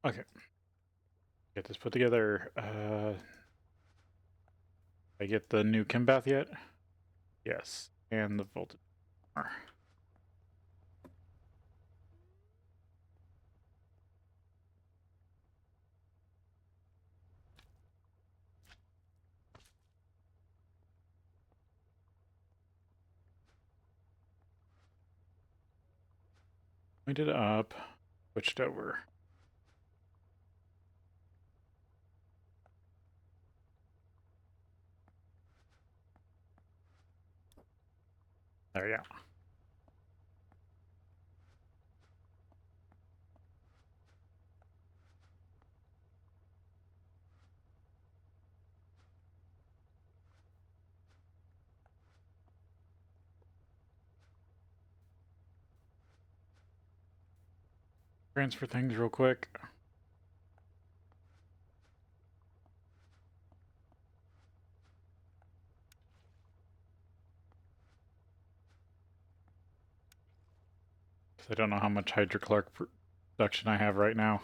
Okay. Get this put together. I get the new chem bath yet? Yes. And the voltage. Pointed up, switched over. There you go. Transfer things real quick. I don't know how much hydrochloric production I have right now.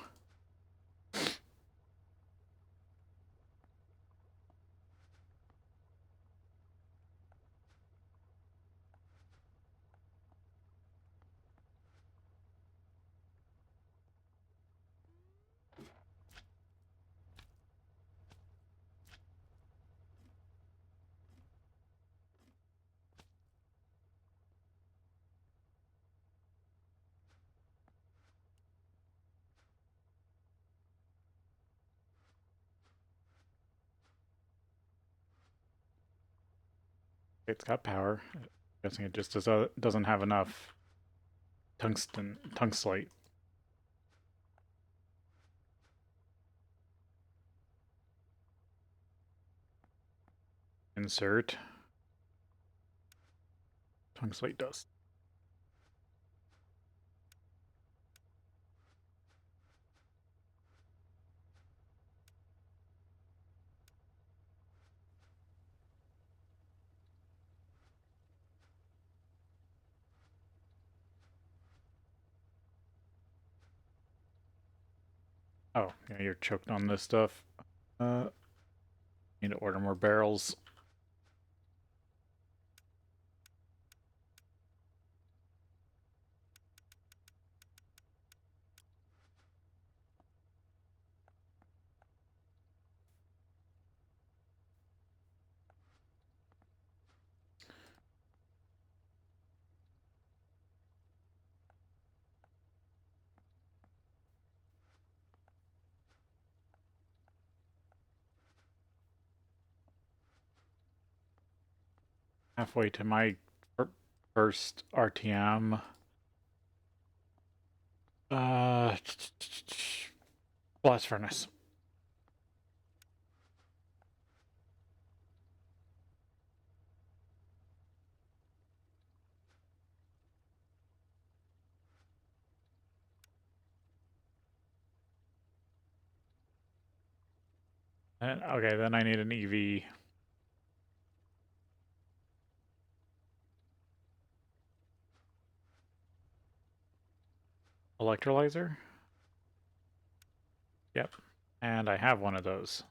It's got power. I'm guessing it just doesn't have enough tungstite. Insert tungstite dust. Oh, yeah, you're choked on this stuff. Need to order more barrels. Halfway to my first RTM. Blast furnace. And, okay, then I need an EV. Electrolyzer? Yep. And I have one of those.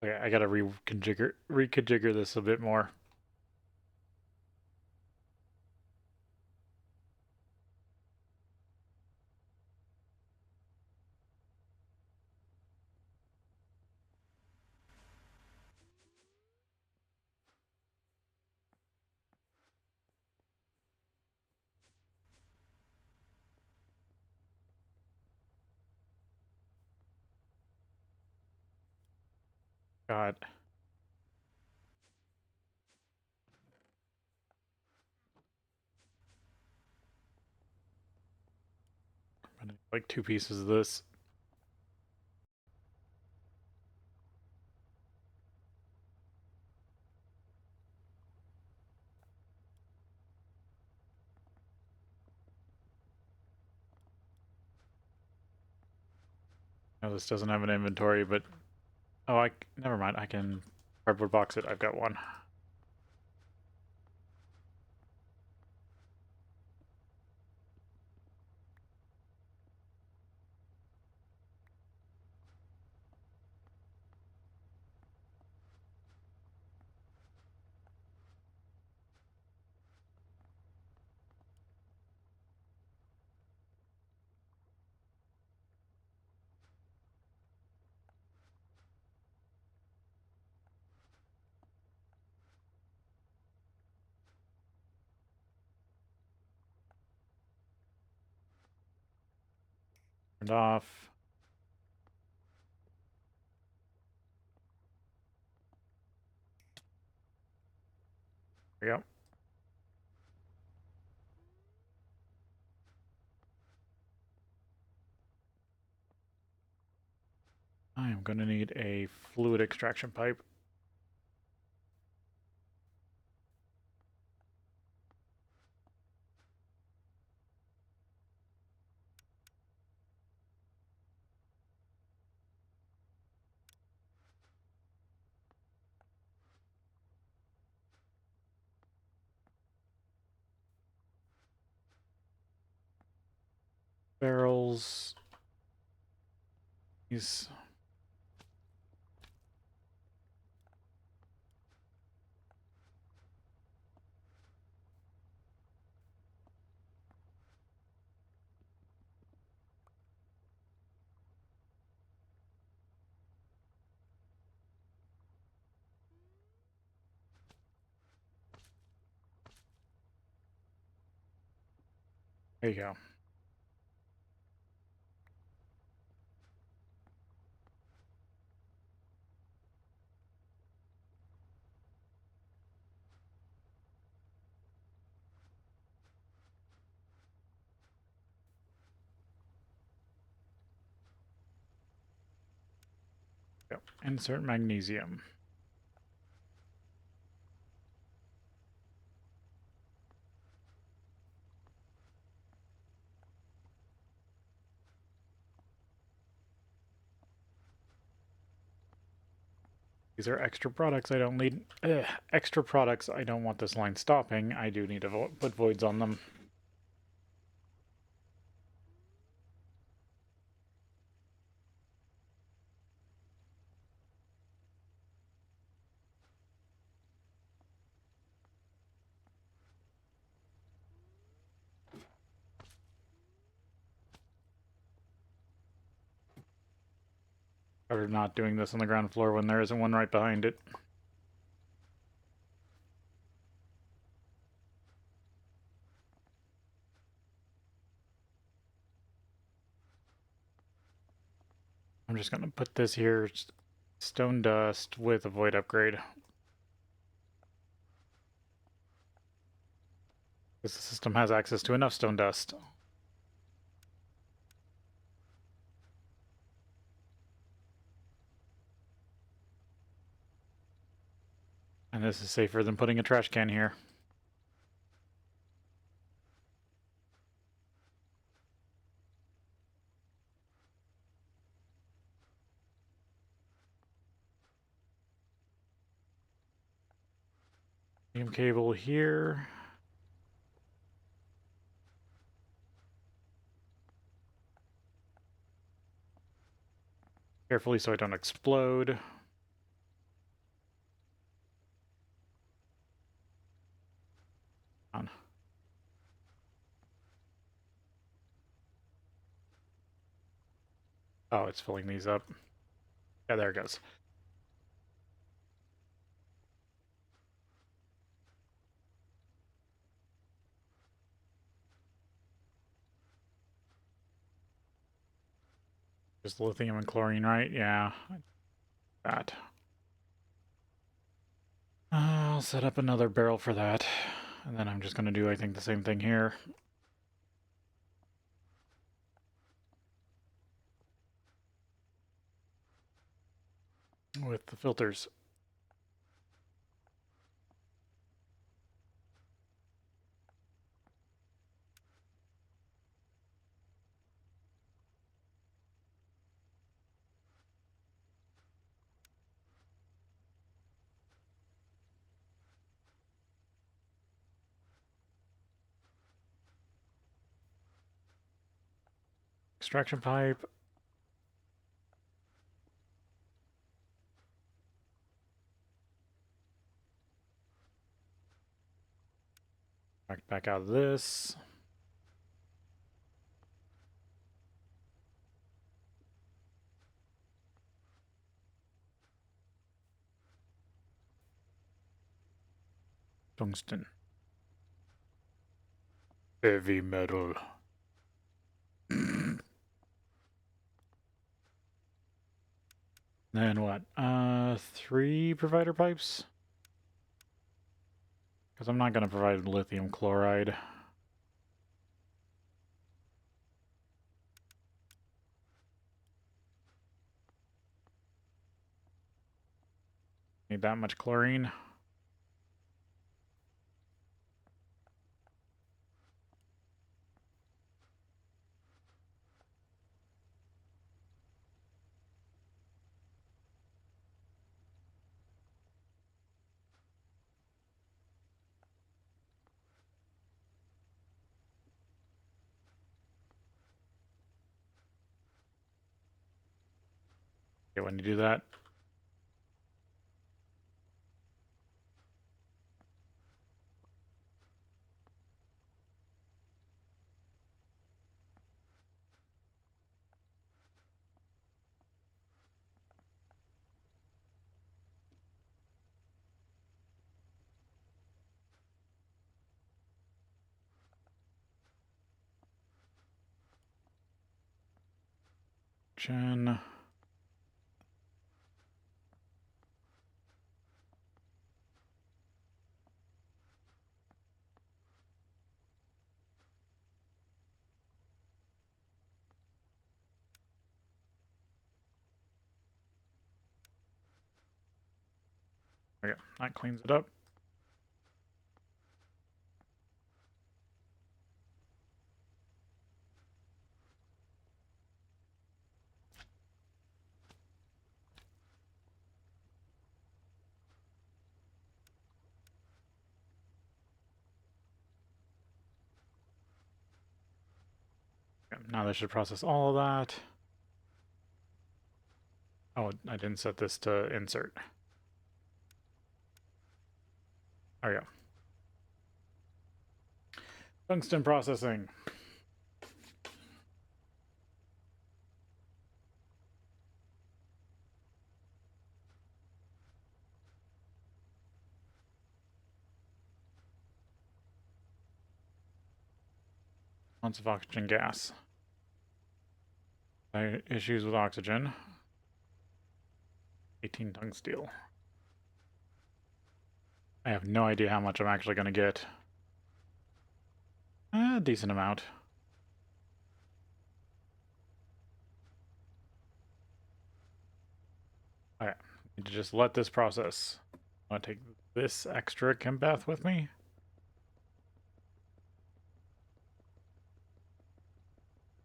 Okay, I gotta reconfigure this a bit more. God. Like 2 pieces of this. No, this doesn't have an inventory, but oh, never mind. I can cardboard box it. I've got one. Turned off. There we go. I am going to need a fluid extraction pipe. Barrels. These. There you go. Yep. Insert magnesium. These are extra products I don't need. Extra products I don't want this line stopping. I do need to put voids on them. Better not doing this on the ground floor when there isn't one right behind it. I'm just going to put this here, stone dust with a void upgrade. Because the system has access to enough stone dust. And this is safer than putting a trash can here. Cable here. Carefully so I don't explode. On. Oh, it's filling these up. Yeah, there it goes. Just lithium and chlorine, right? Yeah. That. I'll set up another barrel for that. And then I'm just going to do, I think, the same thing here. With the filters. Extraction pipe. Back out of this. Tungsten. Heavy metal. Then what? 3 provider pipes? Because I'm not going to provide lithium chloride. Need that much chlorine. Okay, when you do that, Chen. Okay, that cleans it up. Okay, now this should process all of that. Oh, I didn't set this to insert. There we go. Tungsten processing. Lots of oxygen gas. Issues with oxygen. 18 ton steel. I have no idea how much I'm actually going to get. A decent amount. Alright, need to just let this process. I'm going to take this extra chem bath with me.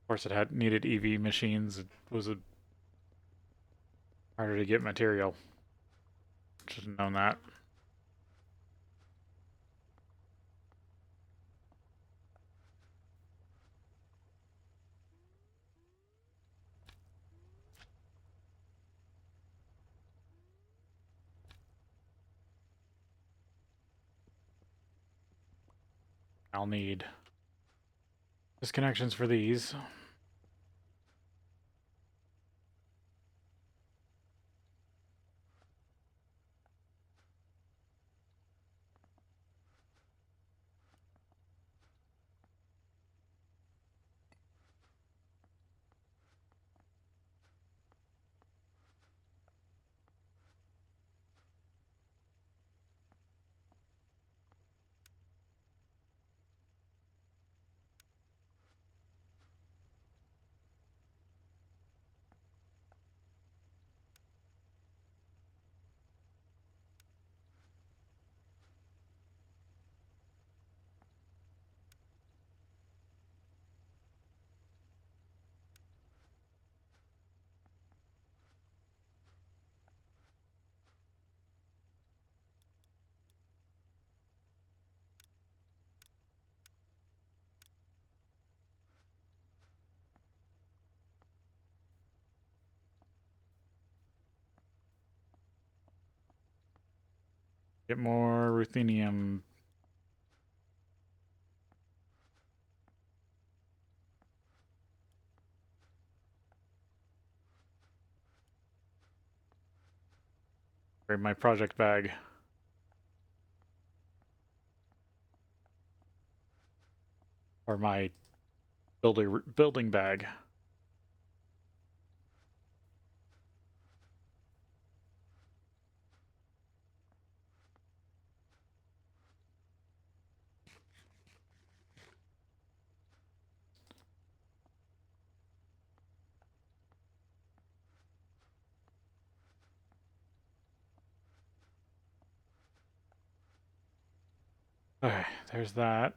Of course, it had needed EV machines. It was harder to get material. Should have known that. I'll need disconnections for these. Get more ruthenium. Grab my project bag. Or my building bag. Okay, there's that.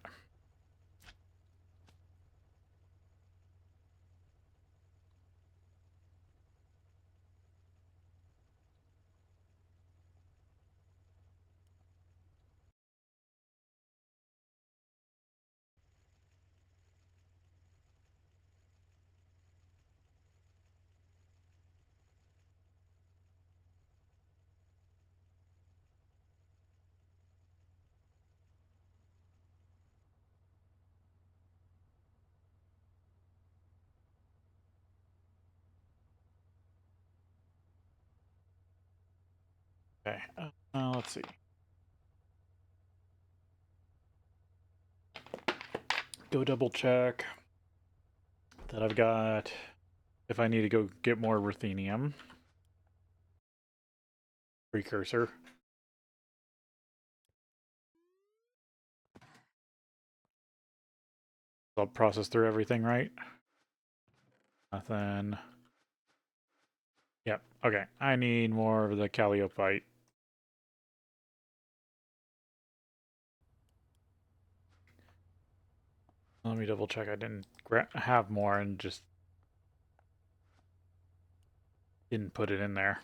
Okay, let's see. Go double check that I've got, if I need to go get more ruthenium. Precursor. I'll process through everything, right? Nothing. Yep, okay. I need more of the calliope. Let me double check I didn't have more and just didn't put it in there.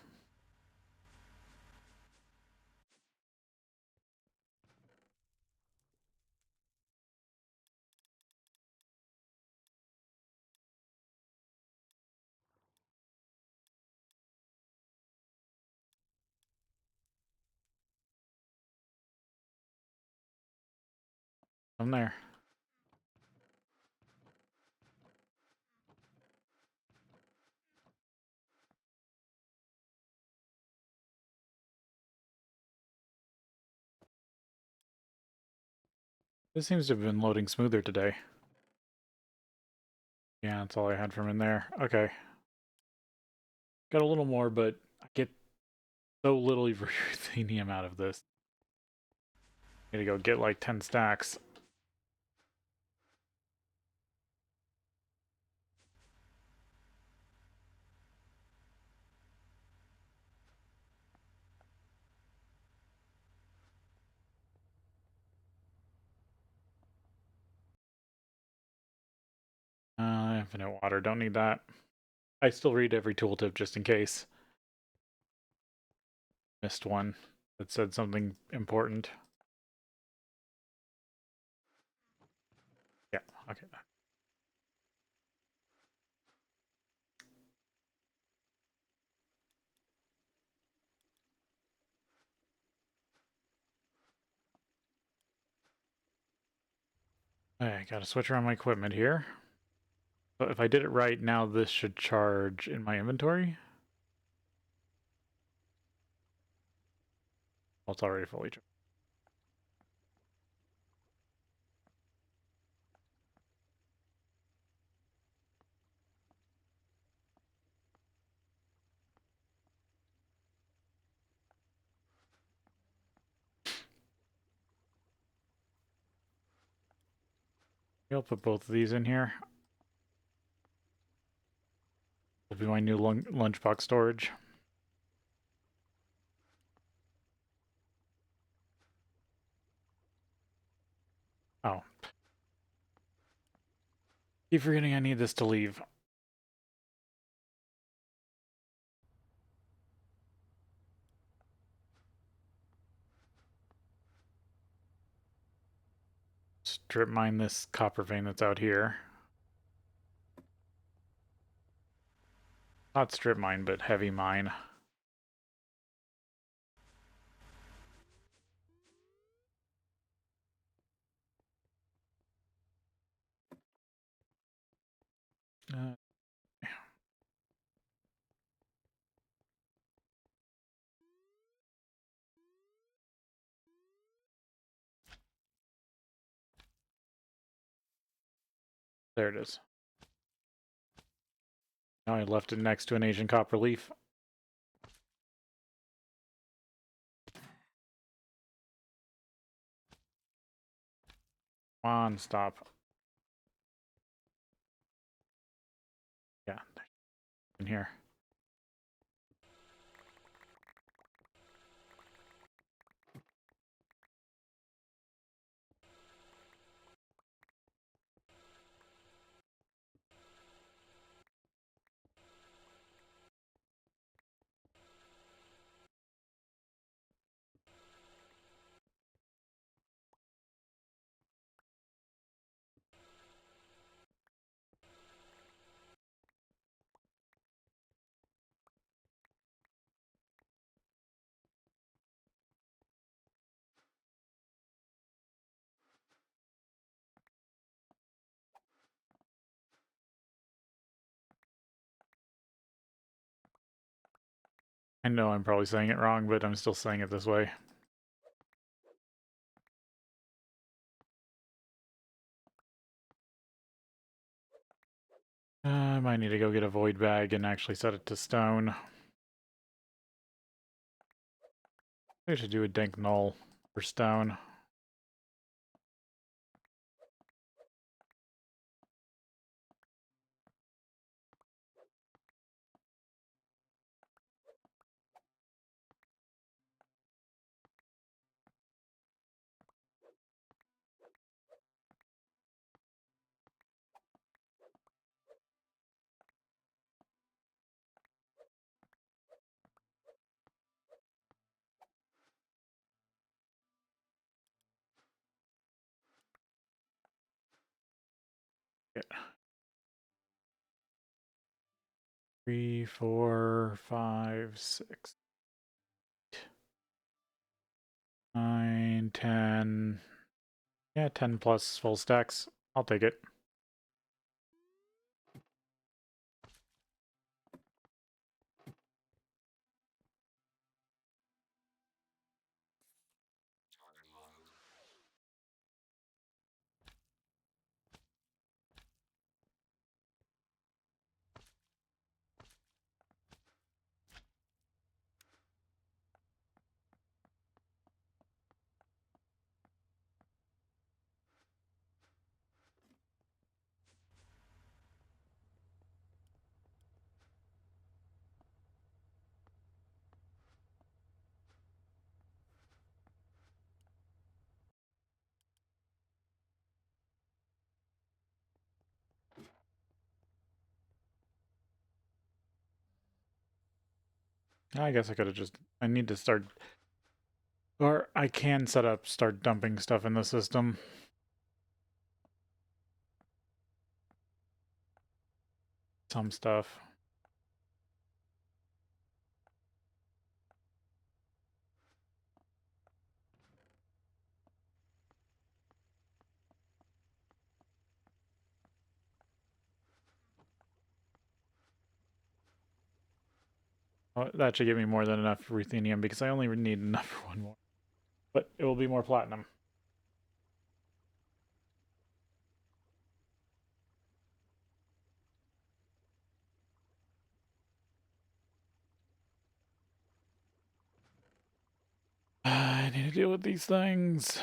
I'm there. This seems to have been loading smoother today. Yeah, that's all I had from in there. Okay. Got a little more, but I get so little ruthenium out of this. I'm gonna go get like 10 stacks. Infinite water, don't need that. I still read every tooltip just in case. Missed one that said something important. Yeah, okay. Okay, gotta switch around my equipment here. But if I did it right, now this should charge in my inventory. Well, it's already fully charged. I'll put both of these in here. Will be my new lunchbox storage. Oh. Keep forgetting I need this to leave. Strip mine this copper vein that's out here. Not strip mine, but heavy mine. Uh, there it is. Now I left it next to an Asian copper leaf. Come on, stop. Yeah, in here. I know I'm probably saying it wrong, but I'm still saying it this way. I might need to go get a void bag and actually set it to stone. I should do a dank null for stone. Yeah. 3, 4, 5, 6, 9, 10. Yeah, 10 plus full stacks. I'll take it. I guess I could have just... I need to start... Or I can start dumping stuff in the system. Some stuff. Oh, that should give me more than enough ruthenium because I only need enough for one more. But it will be more platinum. I need to deal with these things.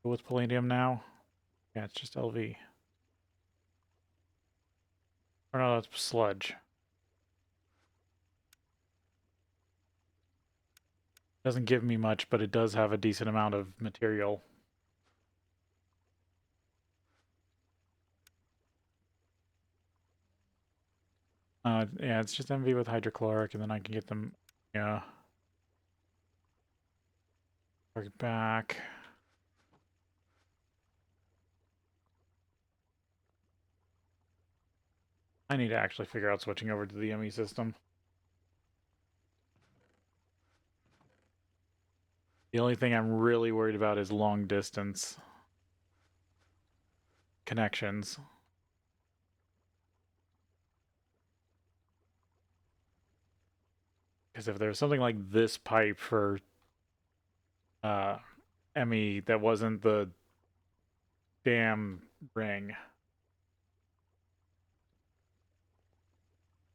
What's palladium now? Yeah, it's just LV. Or no, that's sludge. Doesn't give me much, but it does have a decent amount of material. Yeah, it's just MV with hydrochloric, and then I can get them, yeah, back. I need to actually figure out switching over to the ME system. The only thing I'm really worried about is long distance connections. Because if there's something like this pipe for ME that wasn't the damn ring,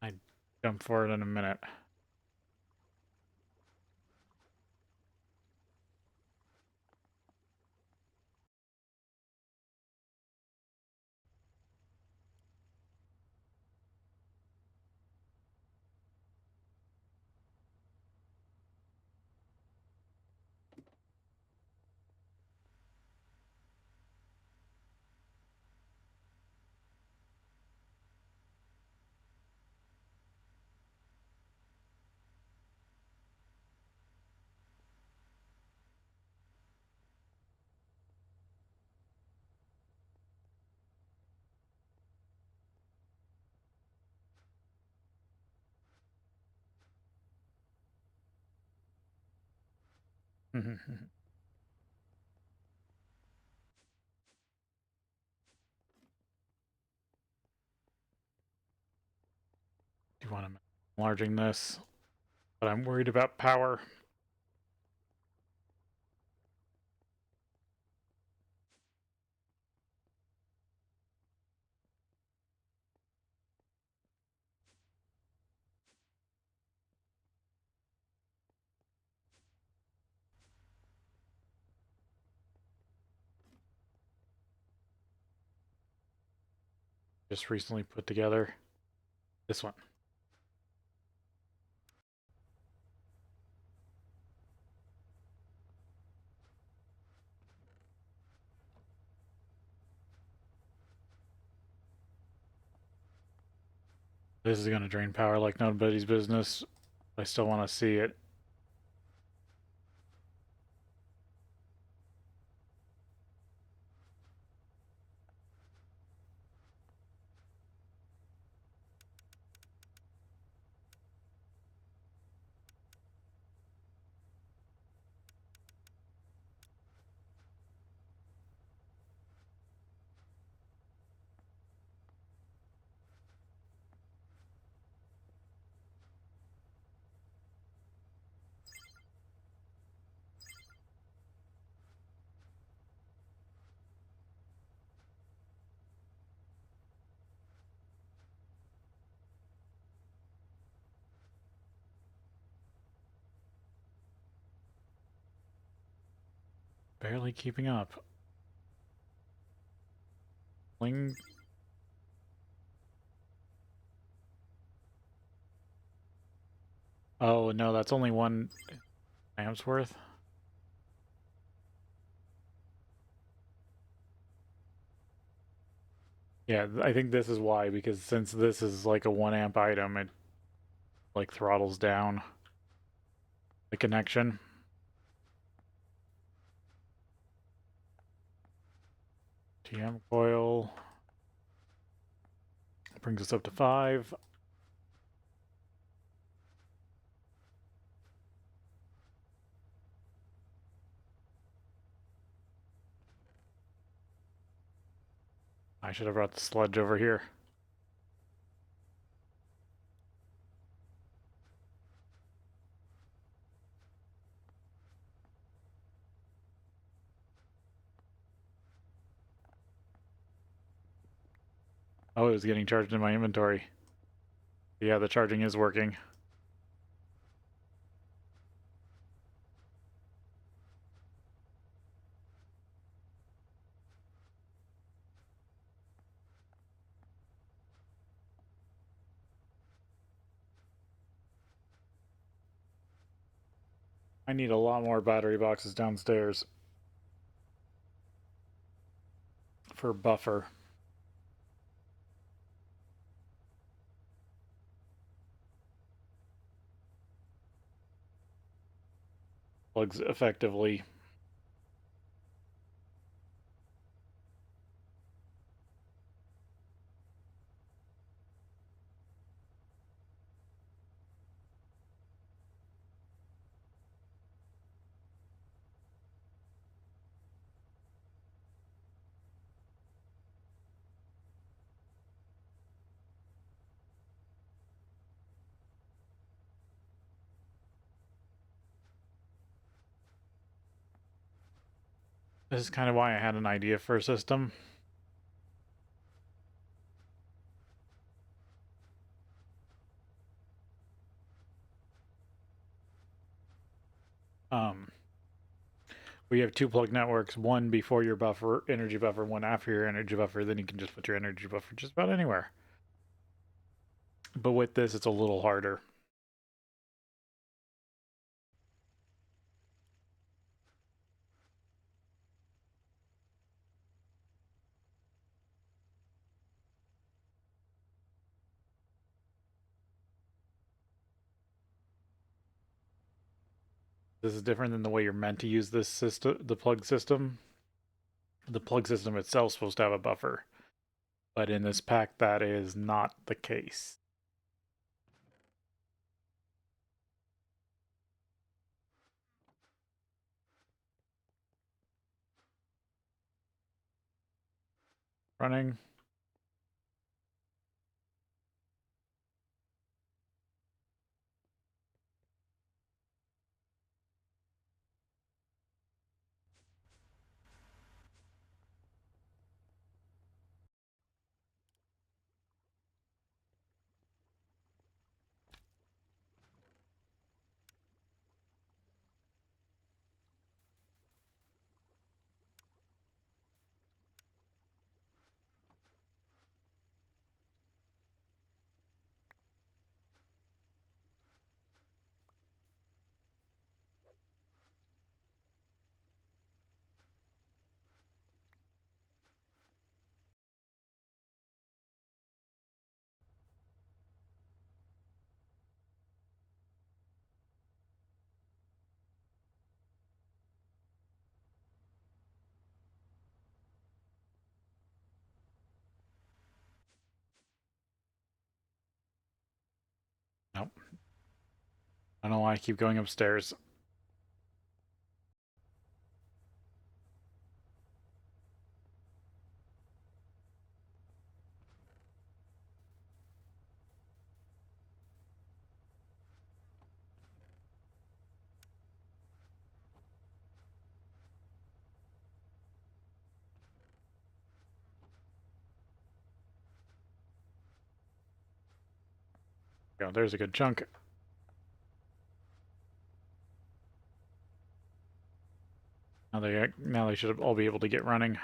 I'd jump for it in a minute. Do you want to? enlarging this, but I'm worried about power. Just recently put together this one. This is going to drain power like nobody's business. I still want to see it. Barely keeping up. Bling. Oh, no, that's only 1 amps worth. Yeah, I think this is why, because since this is like a 1 amp item, it like throttles down the connection. TM coil brings us up to 5. I should have brought the sludge over here. Oh, it was getting charged in my inventory. Yeah, the charging is working. I need a lot more battery boxes downstairs for buffer. Plugs effectively. This is kind of why I had an idea for a system. We have 2 plug networks, one before your buffer, energy buffer, one after your energy buffer. Then you can just put your energy buffer just about anywhere. But with this, it's a little harder. This is different than the way you're meant to use this system, the plug system. The plug system itself is supposed to have a buffer. But in this pack, that is not the case. Running. I don't know why I keep going upstairs. Go, there's a good chunk. Now they should all be able to get running.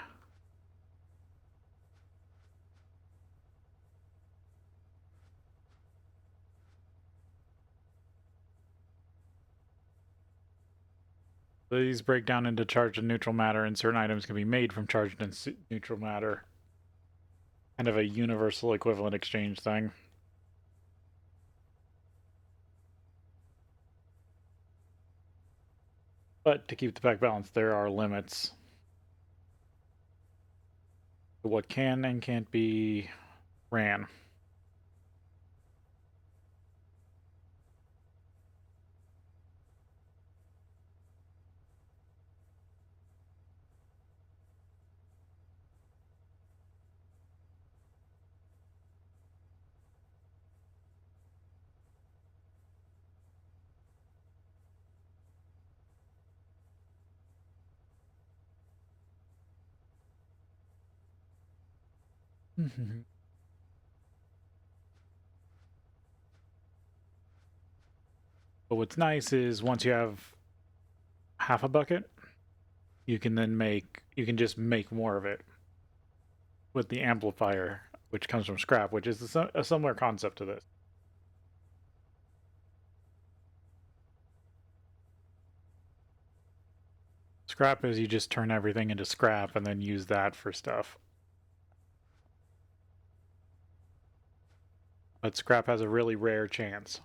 These break down into charged and neutral matter, and certain items can be made from charged and neutral matter. Kind of a universal equivalent exchange thing. But to keep the pack balanced, there are limits to what can and can't be ran. But what's nice is once you have half a bucket, you can just make more of it with the amplifier, which comes from scrap, which is a similar concept to this. Scrap is you just turn everything into scrap and then use that for stuff. But scrap has a really rare chance.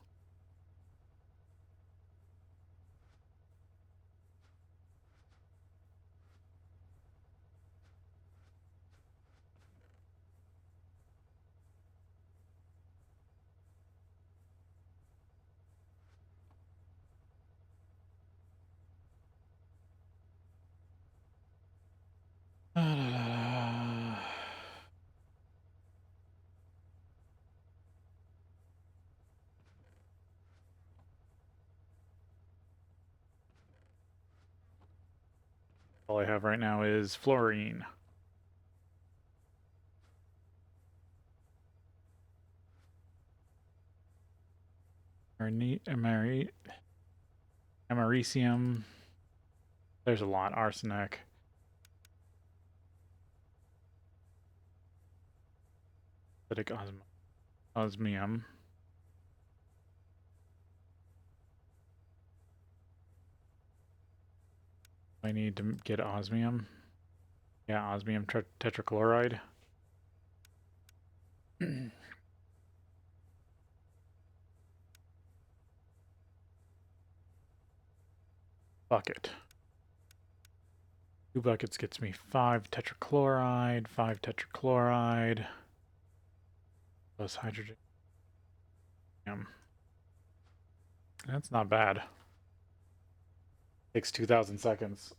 All I have right now is fluorine. Americium. There's a lot. Arsenic. Acidic osmium. I need to get osmium. Yeah, osmium tetrachloride. Bucket. 2 buckets gets me 5 tetrachloride, 5 tetrachloride, plus hydrogen. That's not bad. Takes 2,000 seconds.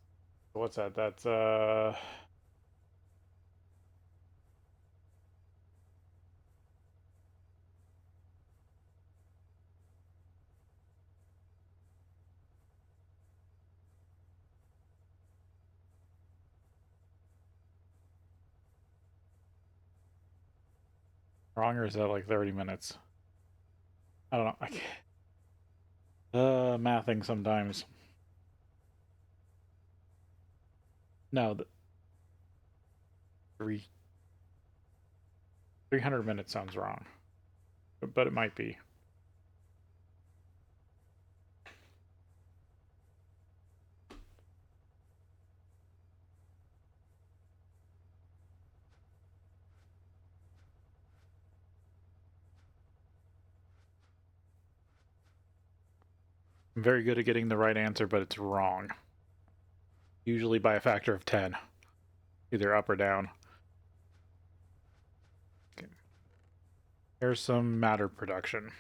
What's that? That's wrong, or is that like 30 minutes? I don't know. I can't. Mathing sometimes. No, 300 minutes sounds wrong, but it might be. I'm very good at getting the right answer, but it's wrong. Usually by a factor of 10, either up or down. Okay. Here's some matter production.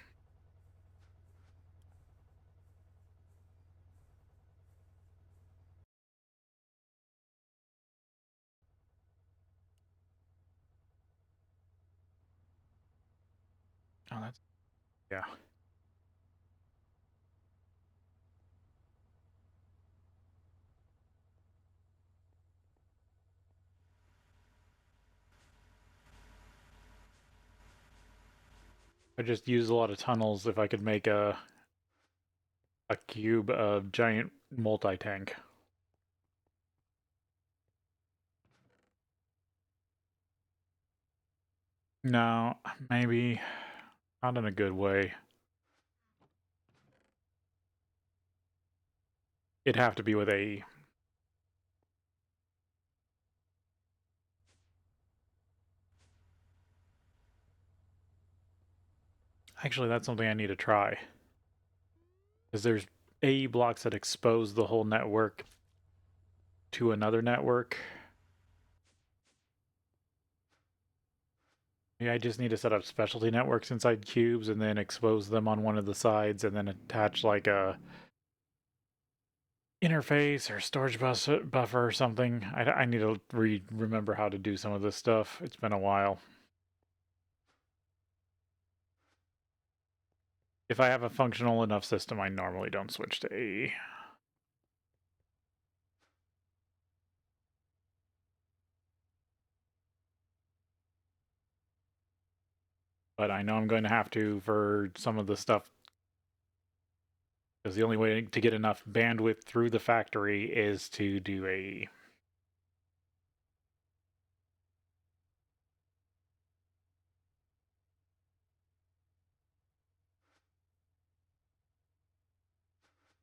Oh, that's... yeah. I just use a lot of tunnels if I could make a cube of giant multi-tank. No, maybe not in a good way. It'd have to be with AE. Actually, that's something I need to try. Because there's AE blocks that expose the whole network to another network. Yeah, I just need to set up specialty networks inside cubes and then expose them on one of the sides and then attach like a interface or storage buffer or something. I need to remember how to do some of this stuff. It's been a while. If I have a functional enough system, I normally don't switch to AE. But I know I'm going to have to for some of the stuff, because the only way to get enough bandwidth through the factory is to do AE.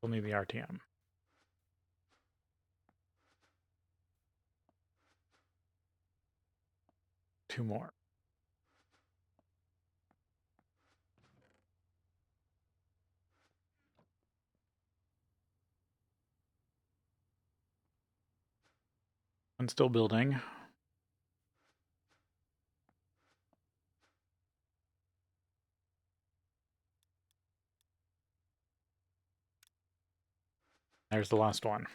We'll need the RTM. Two more. I'm still building. There's the last one.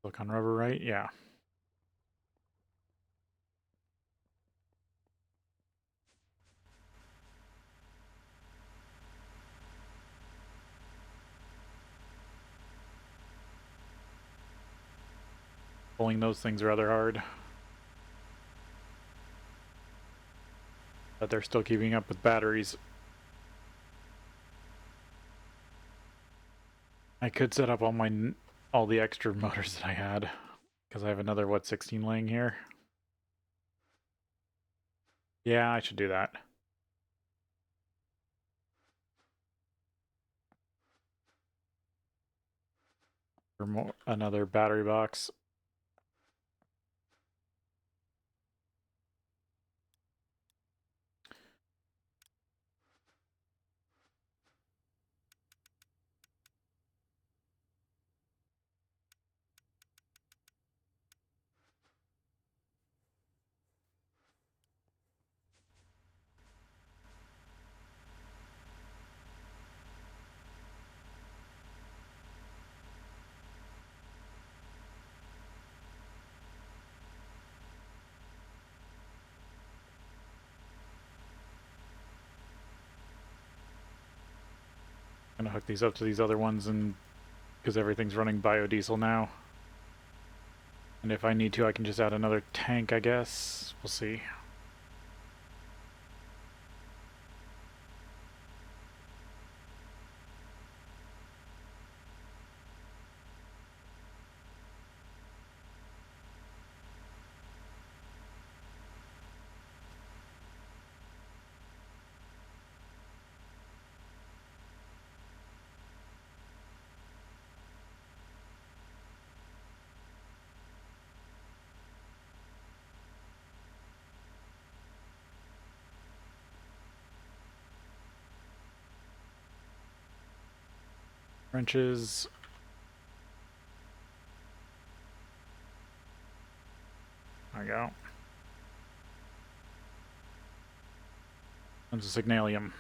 Look on rubber, right? Yeah. Pulling those things rather hard. But they're still keeping up with batteries. I could set up all the extra motors that I had, because I have another, what, 16 laying here? Yeah, I should do that. For another battery box. I'm gonna hook these up to these other ones, and because everything's running biodiesel now. And if I need to, I can just add another tank, I guess. We'll see. Wrenches. There we go. There's a signalium.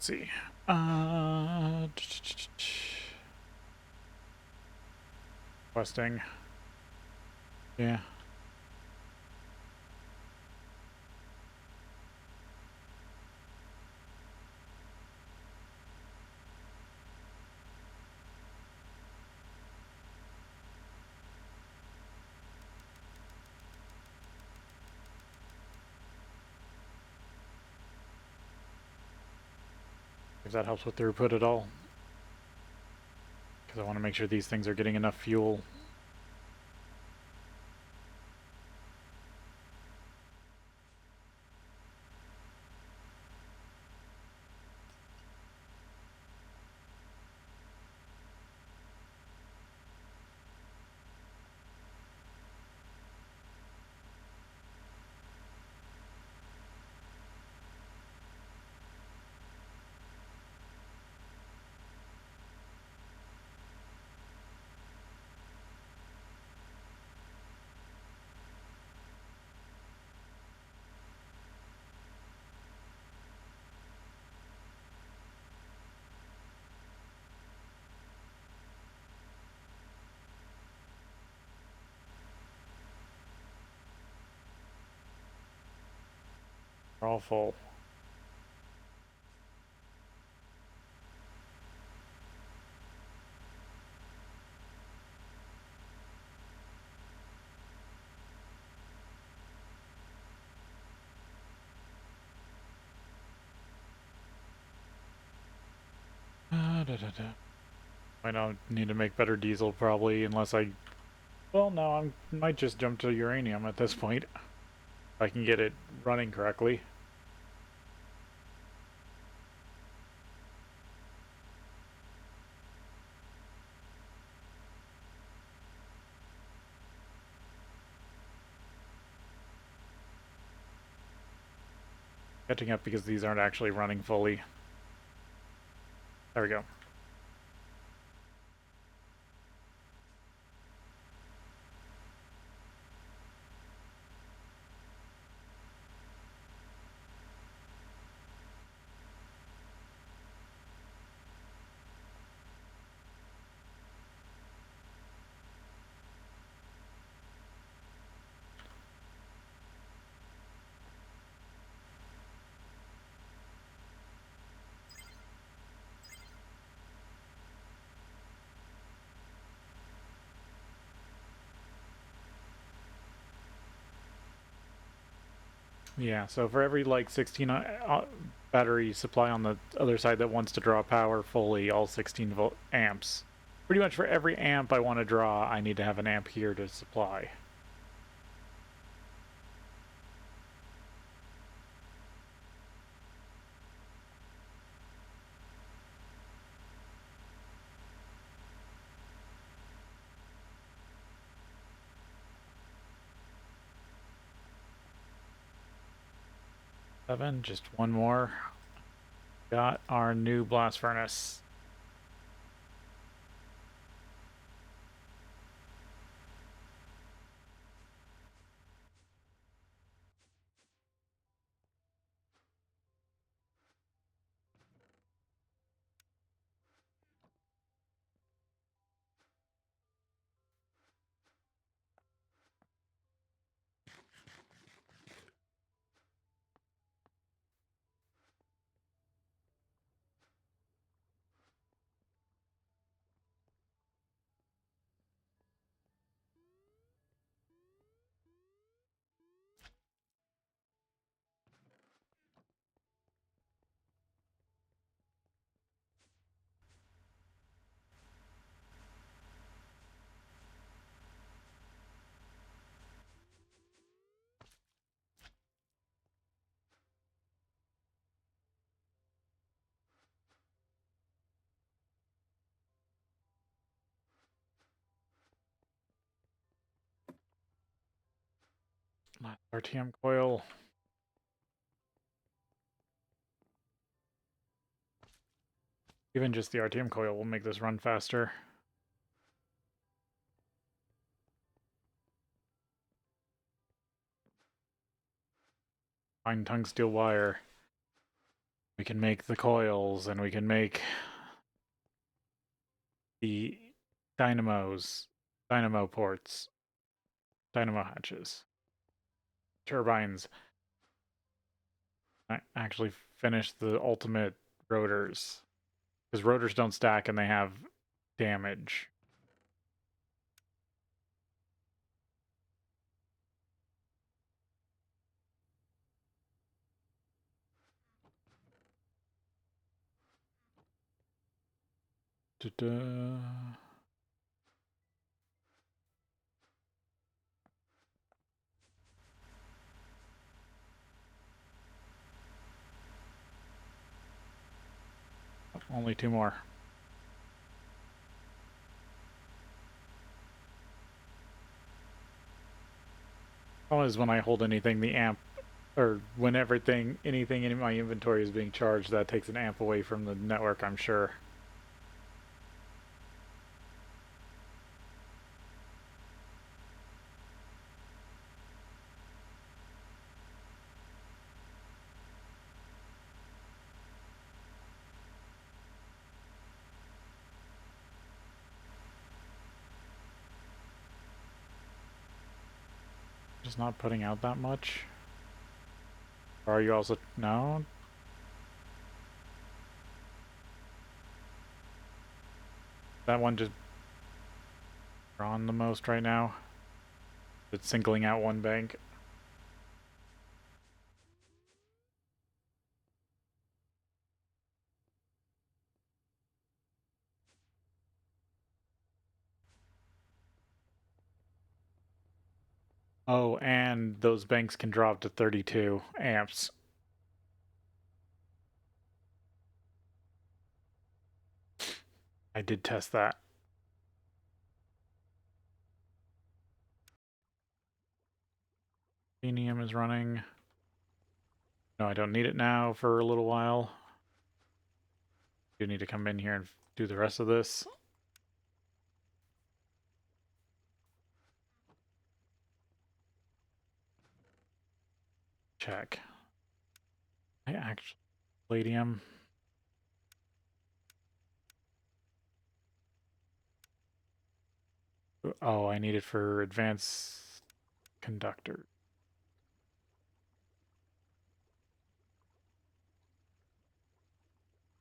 let's see. Questing. Yeah. If that helps with throughput at all. Because I want to make sure these things are getting enough fuel. They're all full. I don't need to make better diesel probably unless I... Well, no, I might just jump to uranium at this point. If I can get it running correctly. Catching up because these aren't actually running fully. There we go. Yeah, so for every like 16 battery supply on the other side that wants to draw power fully, all 16 volt amps. Pretty much for every amp I want to draw, I need to have an amp here to supply. Seven, just one more. Got our new blast furnace. RTM coil. Even just the RTM coil will make this run faster. Fine tungsteel wire. We can make the coils, and we can make the dynamos, dynamo ports, dynamo hatches, turbines. I actually finished the ultimate rotors, because rotors don't stack and they have damage. Da-da. Only 2 more. Problem is when I hold anything, the amp, or when anything in my inventory is being charged, that takes an amp away from the network, I'm sure. Just not putting out that much. Or are you also... No? That one just drawn the most right now. It's singling out one bank. Oh, and those banks can drop to 32 amps. I did test that. Selenium is running. No, I don't need it now for a little while. I do need to come in here and do the rest of this. Check. I actually... Palladium. Oh, I need it for advanced conductor.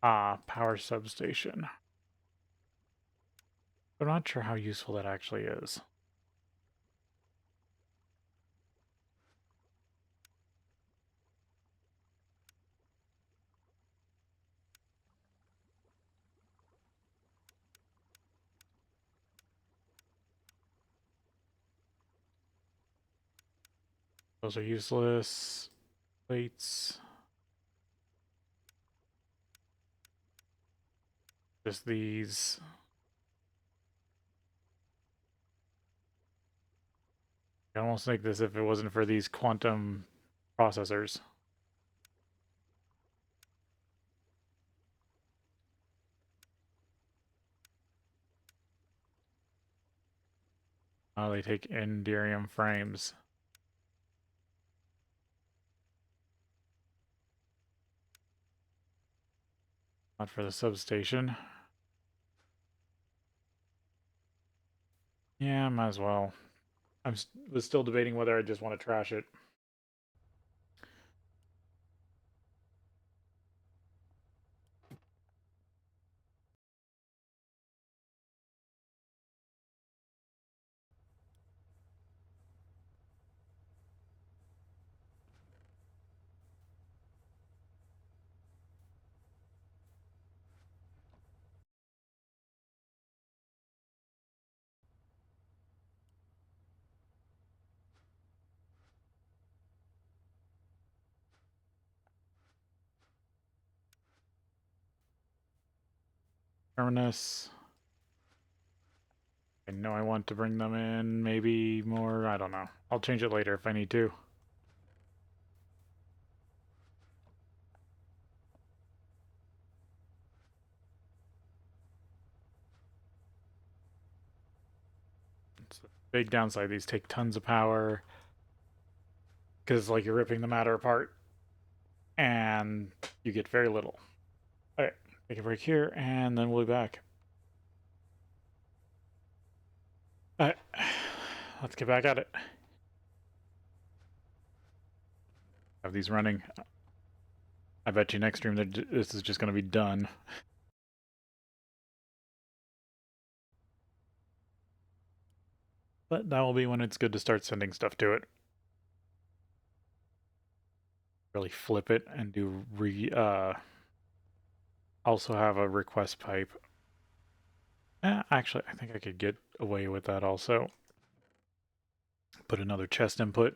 Ah, power substation. I'm not sure how useful that actually is. Those are useless. Plates. Just these. I almost make this if it wasn't for these quantum processors. Oh, they take Inderium frames. Not for the substation. Yeah, might as well. Was still debating whether I just want to trash it. Terminus. I know I want to bring them in, maybe more, I don't know. I'll change it later if I need to. It's a big downside. These take tons of power because like you're ripping the matter apart. and you get very little. All right, take a break here, and then we'll be back. All right, let's get back at it. Have these running. I bet you next stream that this is just going to be done. But that will be when it's good to start sending stuff to it. Really flip it and do also have a request pipe. Actually, I think I could get away with that also. Put another chest input.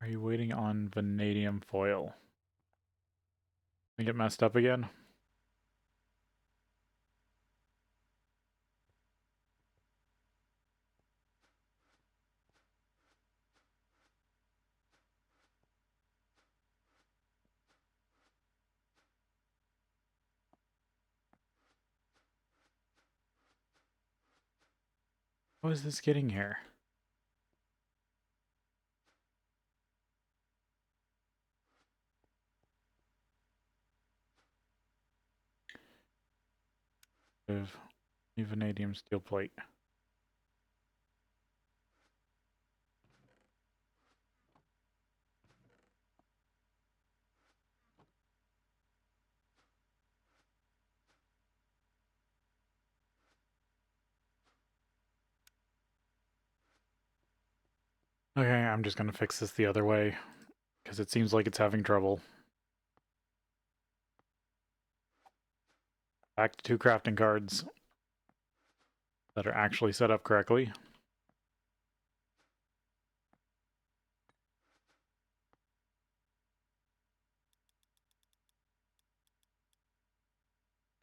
Are you waiting on vanadium foil? I get messed up again? How is this getting here? Vanadium steel plate. Okay, I'm just going to fix this the other way, because it seems like it's having trouble. Back to 2 crafting cards that are actually set up correctly.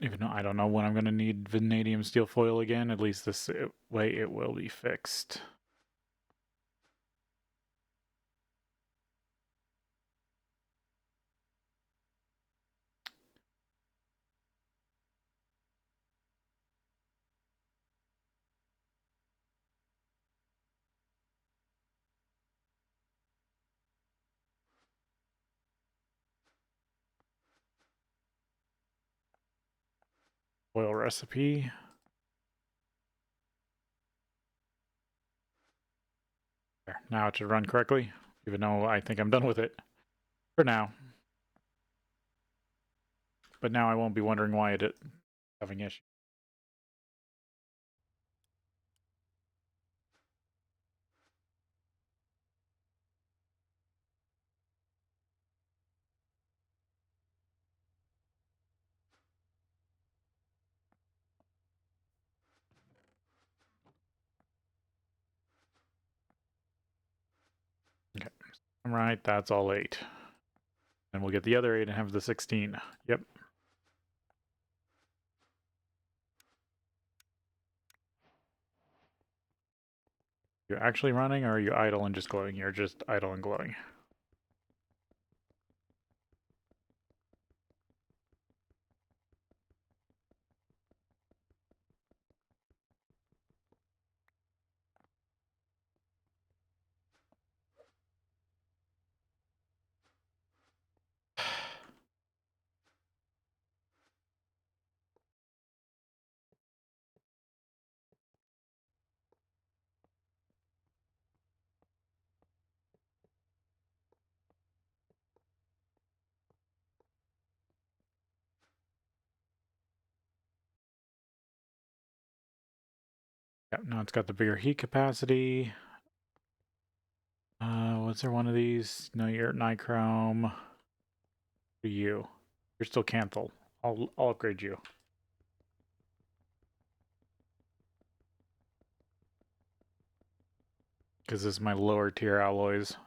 Even though I don't know when I'm going to need vanadium steel foil again, at least this way it will be fixed. Foil recipe. There. Now it should run correctly, even though I think I'm done with it. For now. But now I won't be wondering why it is having issues. Okay. I'm right, that's all 8. And we'll get the other 8 and have the 16. Yep. You're actually running, or are you idle and just glowing? You're just idle and glowing. Yep, now it's got the bigger heat capacity. Was there one of these? No, you're nichrome. You. You're still Canthal. I'll upgrade you. Because this is my lower tier alloys.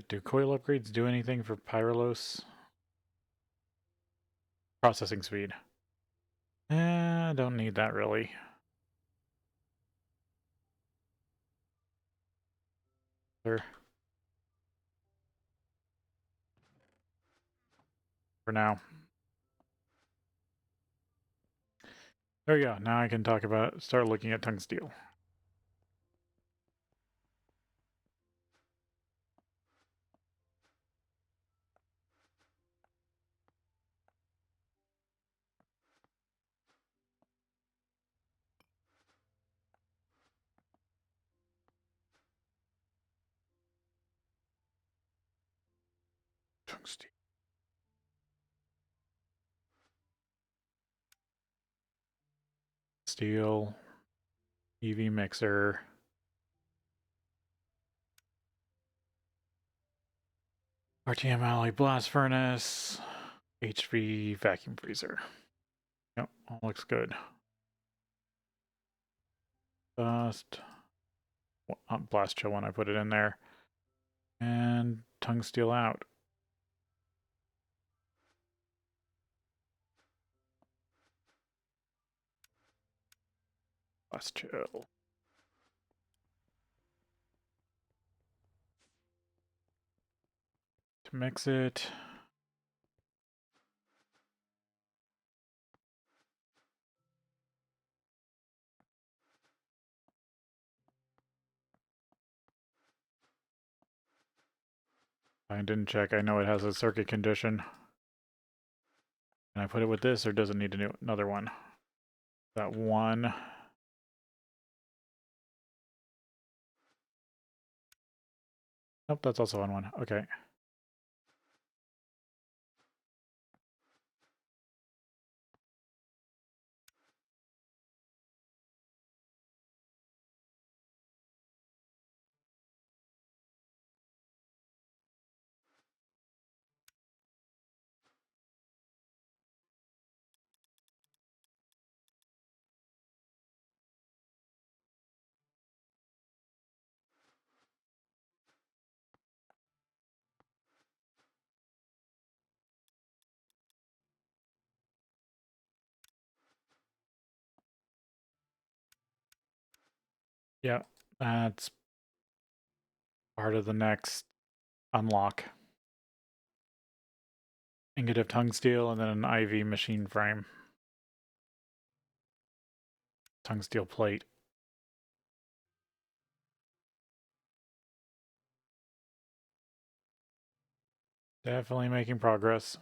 Do coil upgrades do anything for Pyrolos? Processing speed. Don't need that really. For now. There we go. Now I can start looking at tungsteel. Tungsteel. Steel. EV mixer. RTM alloy blast furnace. HV vacuum freezer. Yep, all looks good. Dust. Blast chill when I put it in there. And tungsteel out. Blast chill. To mix it. I didn't check. I know it has a circuit condition. Can I put it with this, or does it need another one? That one. Nope, that's also on one. Okay. Yeah, that's part of the next unlock. Ingot of tungsteel and then an IV machine frame. Tungsteel plate. Definitely making progress.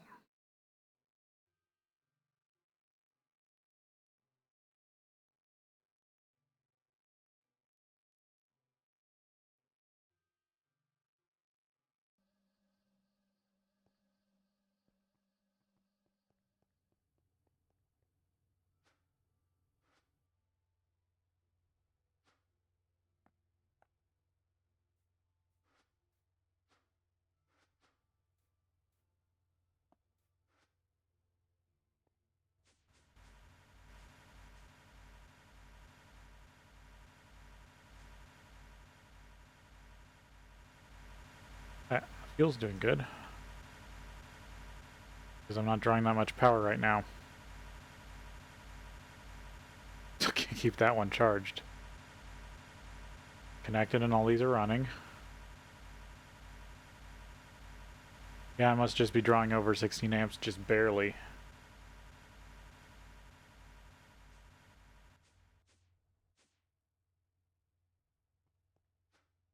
Fuel's doing good. Because I'm not drawing that much power right now. So can't keep that one charged. Connected and all these are running. Yeah, I must just be drawing over 16 amps, just barely.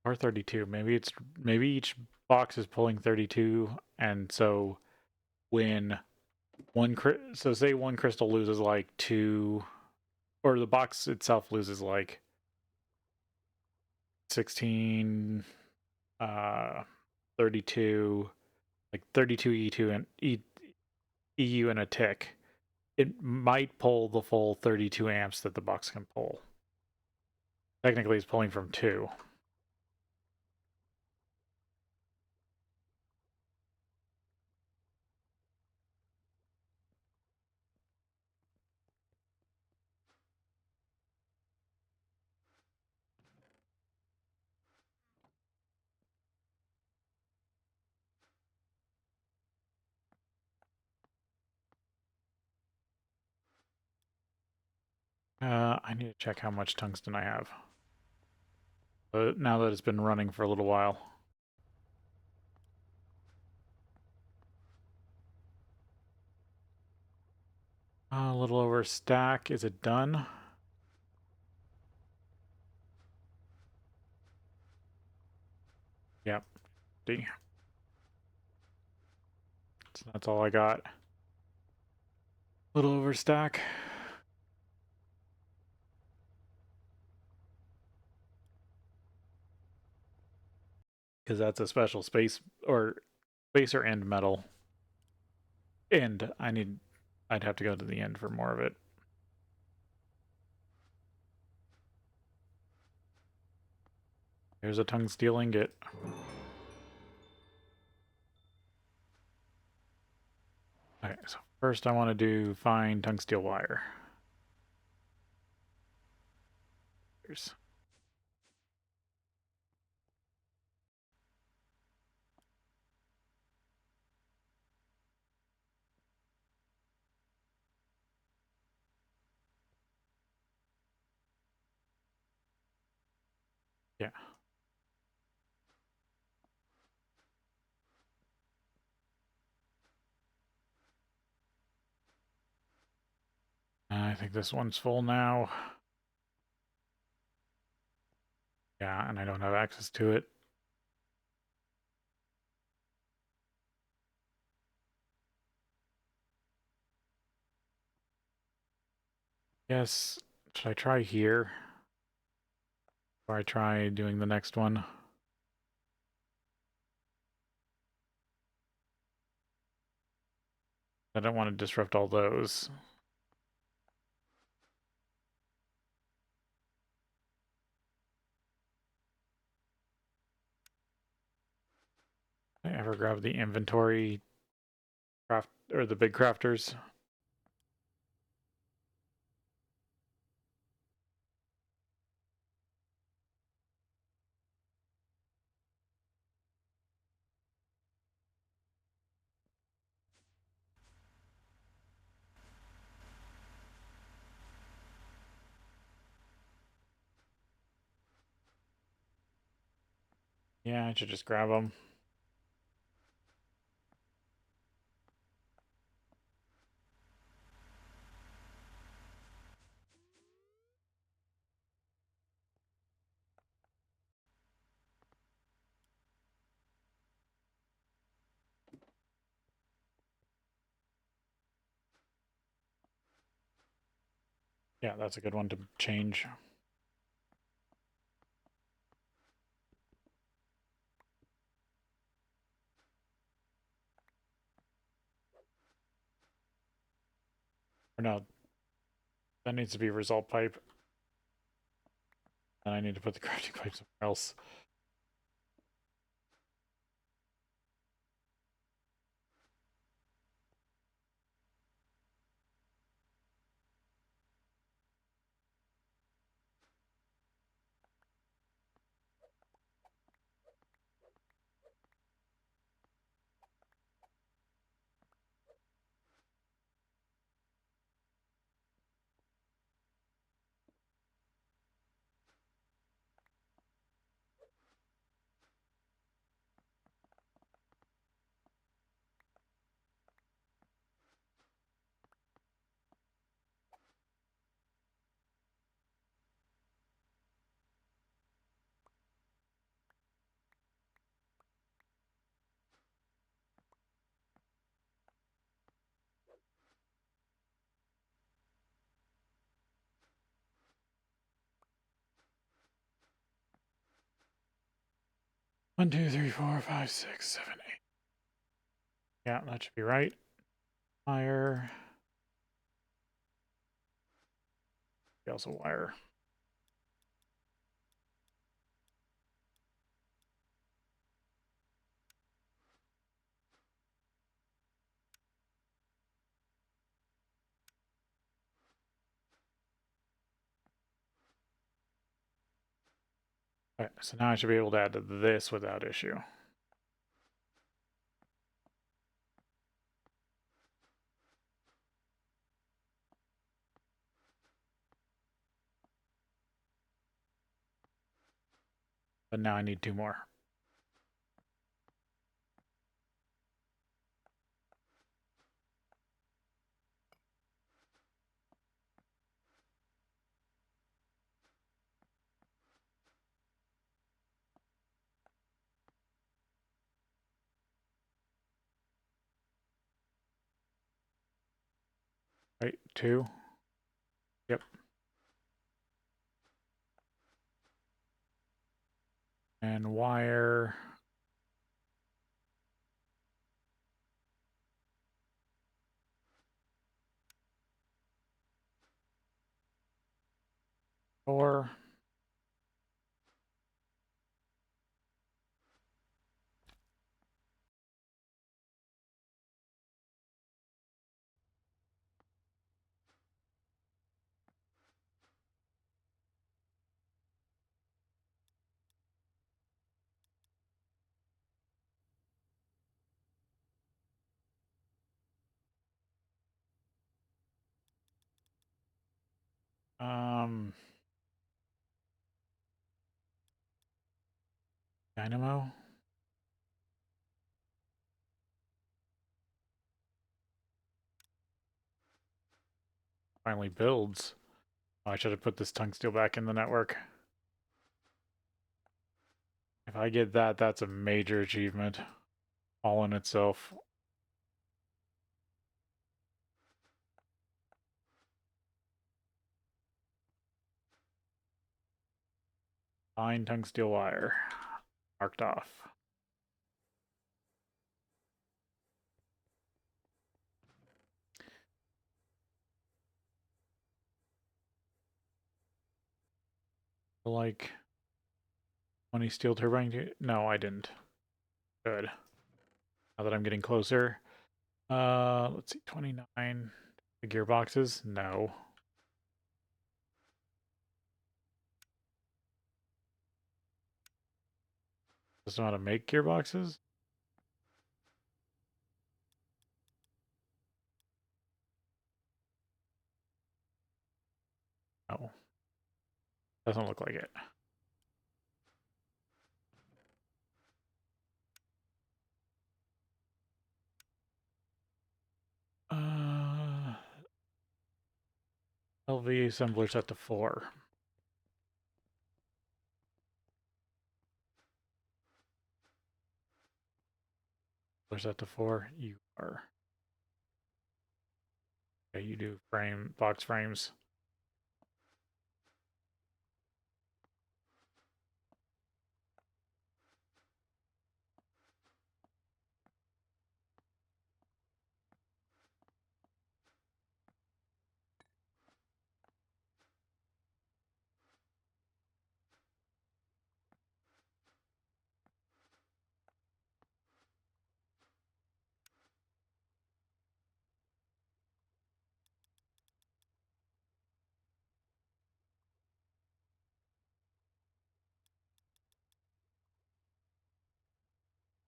Or 32. Maybe each box is pulling 32, and so when say one crystal loses like 2, or the box itself loses like 16, 32, like 32 E2 and EU and a tick, it might pull the full 32 amps that the box can pull. Technically, it's pulling from 2. I need to check how much tungsten I have. Now that it's been running for a little while. A little over a stack. Is it done? Yep. D. So that's all I got. A little over a stack. Because that's a special space or spacer and metal. And I'd have to go to the end for more of it. There's a tungsteel ingot. Okay, so first I want to do fine tungsteel wire. Here's yeah. I think this one's full now. Yeah, and I don't have access to it. Yes, should I try here? Or I try doing the next one? I don't want to disrupt all those. Did I ever grab the inventory craft or the big crafters? Yeah, I should just grab them. Yeah, that's a good one to change. Or no, that needs to be a result pipe. And I need to put the crafting pipe somewhere else. One, two, three, four, five, six, seven, eight. Yeah, that should be right. Wire. Also wire. All right, so now I should be able to add this without issue. But now I need 2 more. Right, 2. Yep. And wire. Four. Dynamo. Finally builds. Oh, I should have put this tungsteel back in the network. If I get that, that's a major achievement all in itself. Fine tungsteel wire. Marked off. Like 20 steel turbine. No, I didn't. Good. Now that I'm getting closer. Let's see, 29. The gearboxes? No. Doesn't know how to make gearboxes? No. Doesn't look like it. LV assembler set to 4. Set to 4. You are. Okay, you do box frames.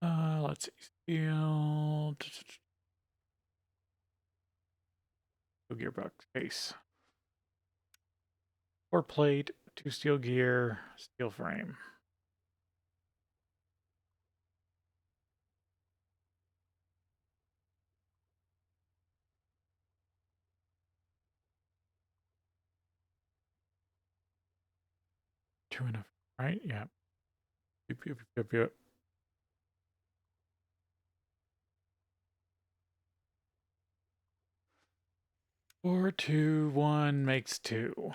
Let's see. Steel. Gearbox case. 4 plate, 2 steel gear, steel frame. Two and a, right? Yeah. Yep, yep, yep, yep. 4, 2, 1 makes 2.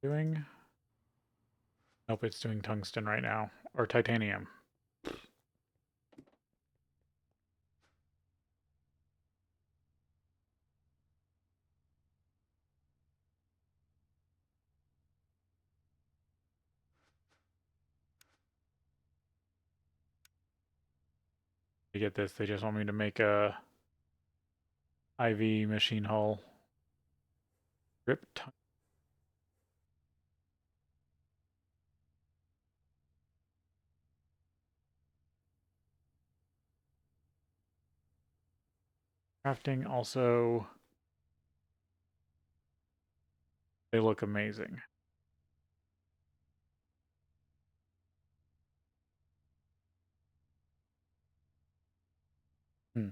Doing? Nope, it's doing tungsten right now. Or titanium. to get this. They just want me to make a IV machine hull. Rip. Crafting also, they look amazing. Hmm.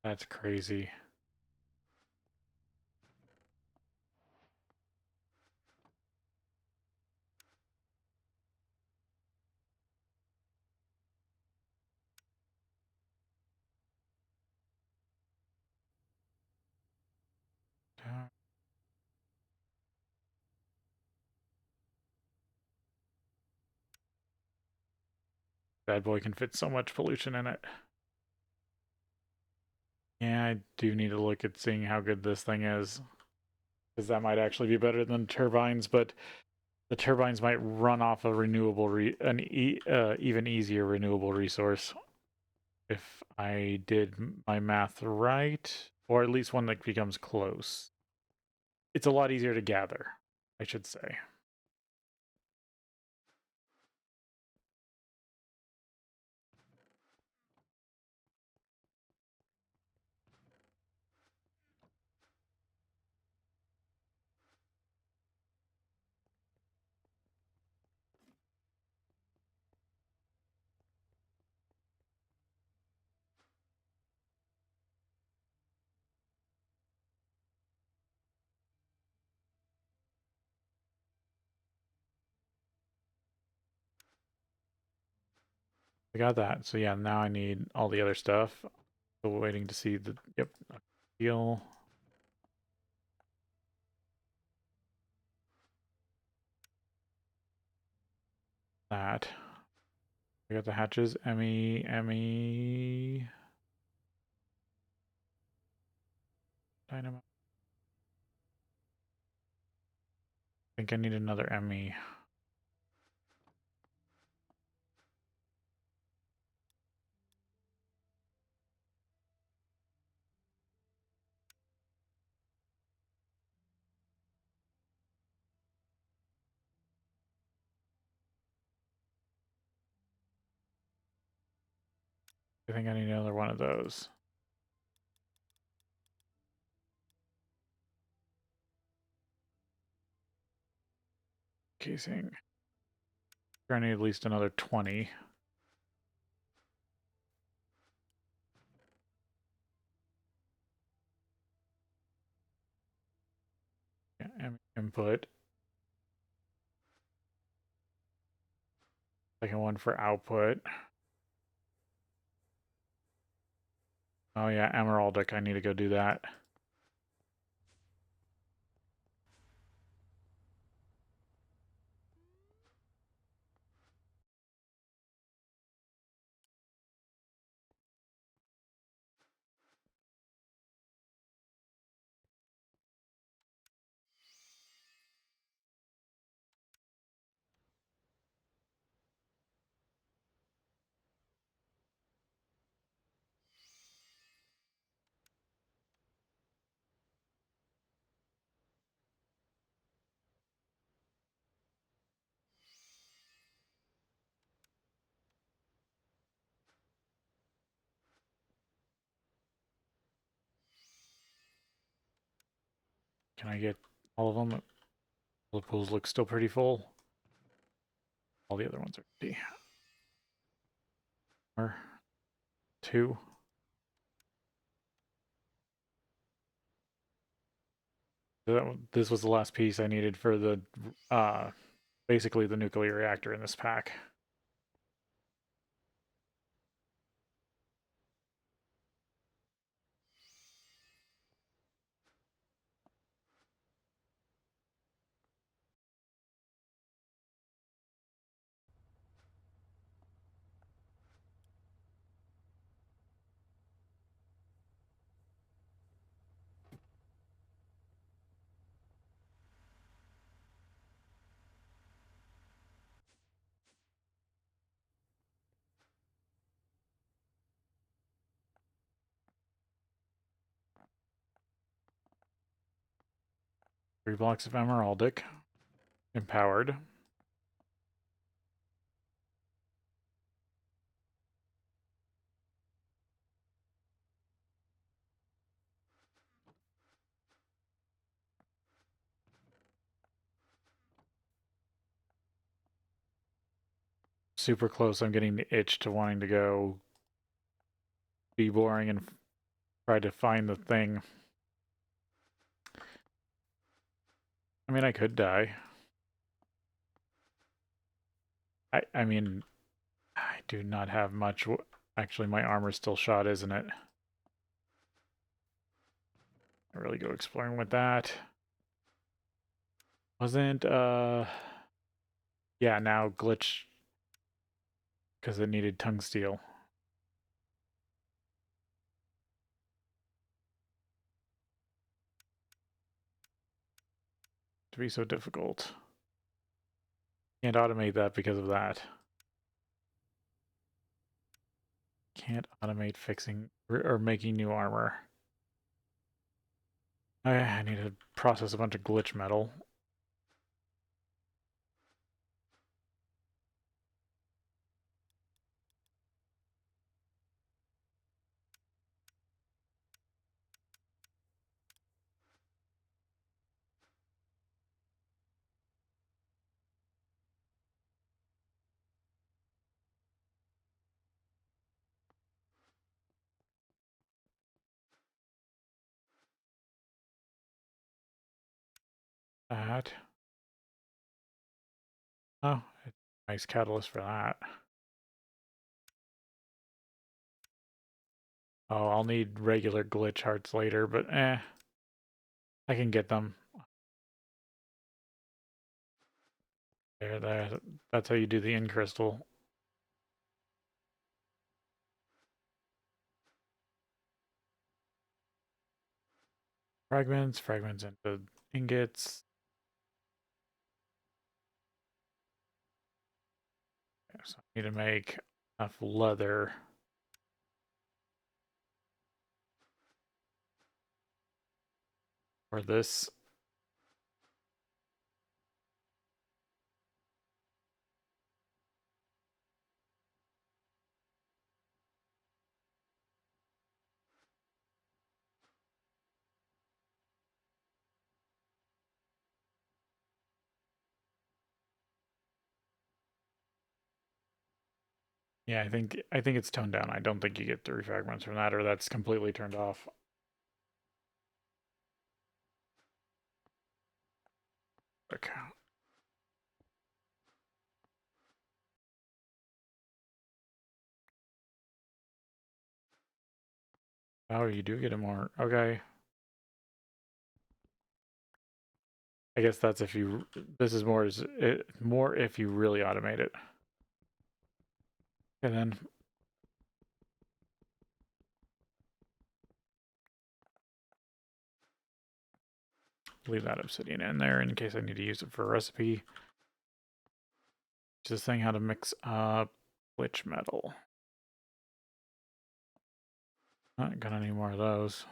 That's crazy. Bad boy can fit so much pollution in it. Yeah, I do need to look at seeing how good this thing is. Because that might actually be better than turbines, but the turbines might run off a renewable, even easier renewable resource. If I did my math right, or at least one that becomes close. It's a lot easier to gather, I should say. I got that. So yeah, now I need all the other stuff. Still waiting to see the, yep, deal. That. I got the hatches. Emmy. Dynamo. I think I need another Emmy. I think I need another one of those. Casing. I need at least another 20. Yeah, input. Second one for output. Oh yeah, emeraldic. I need to go do that. Can I get all of them? The pools look still pretty full. All the other ones are empty. Or 2. This was the last piece I needed for the, basically the nuclear reactor in this pack. 3 blocks of emeraldic. Empowered. Super close. I'm getting the itch to wanting to go be boring and try to find the thing. I mean, I could die. I mean, I do not have much. Actually, my armor's still shot, isn't it? I really go exploring with that. Wasn't, yeah, now glitch because it needed tungsteel. To be so difficult. Can't automate that because of that. Can't automate fixing or making new armor. I need to process a bunch of glitch metal. That. Oh, nice catalyst for that. Oh, I'll need regular glitch hearts later, but I can get them. There. That's how you do the in crystal. Fragments into ingots. So I need to make enough leather. For this. Yeah, I think it's toned down. I don't think you get 3 fragments from that, or that's completely turned off. Okay. Oh, you do get it more. Okay. I guess that's if you. This is more if you really automate it. And then leave that obsidian in there in case I need to use it for a recipe. Just saying how to mix up glitch metal. Not gonna need more of those.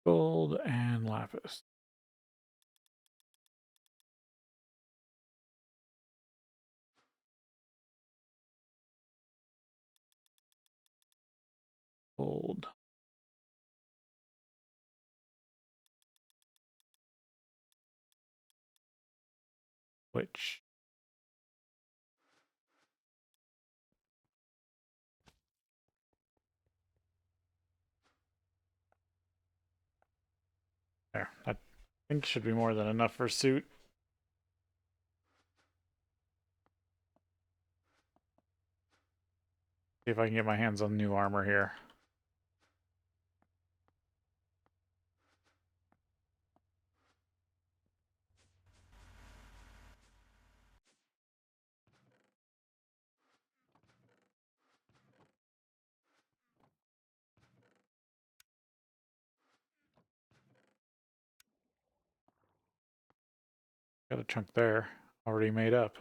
Gold and lapis. Gold. Which there. I think should be more than enough for suit. See if I can get my hands on new armor here. Got a chunk there already made up.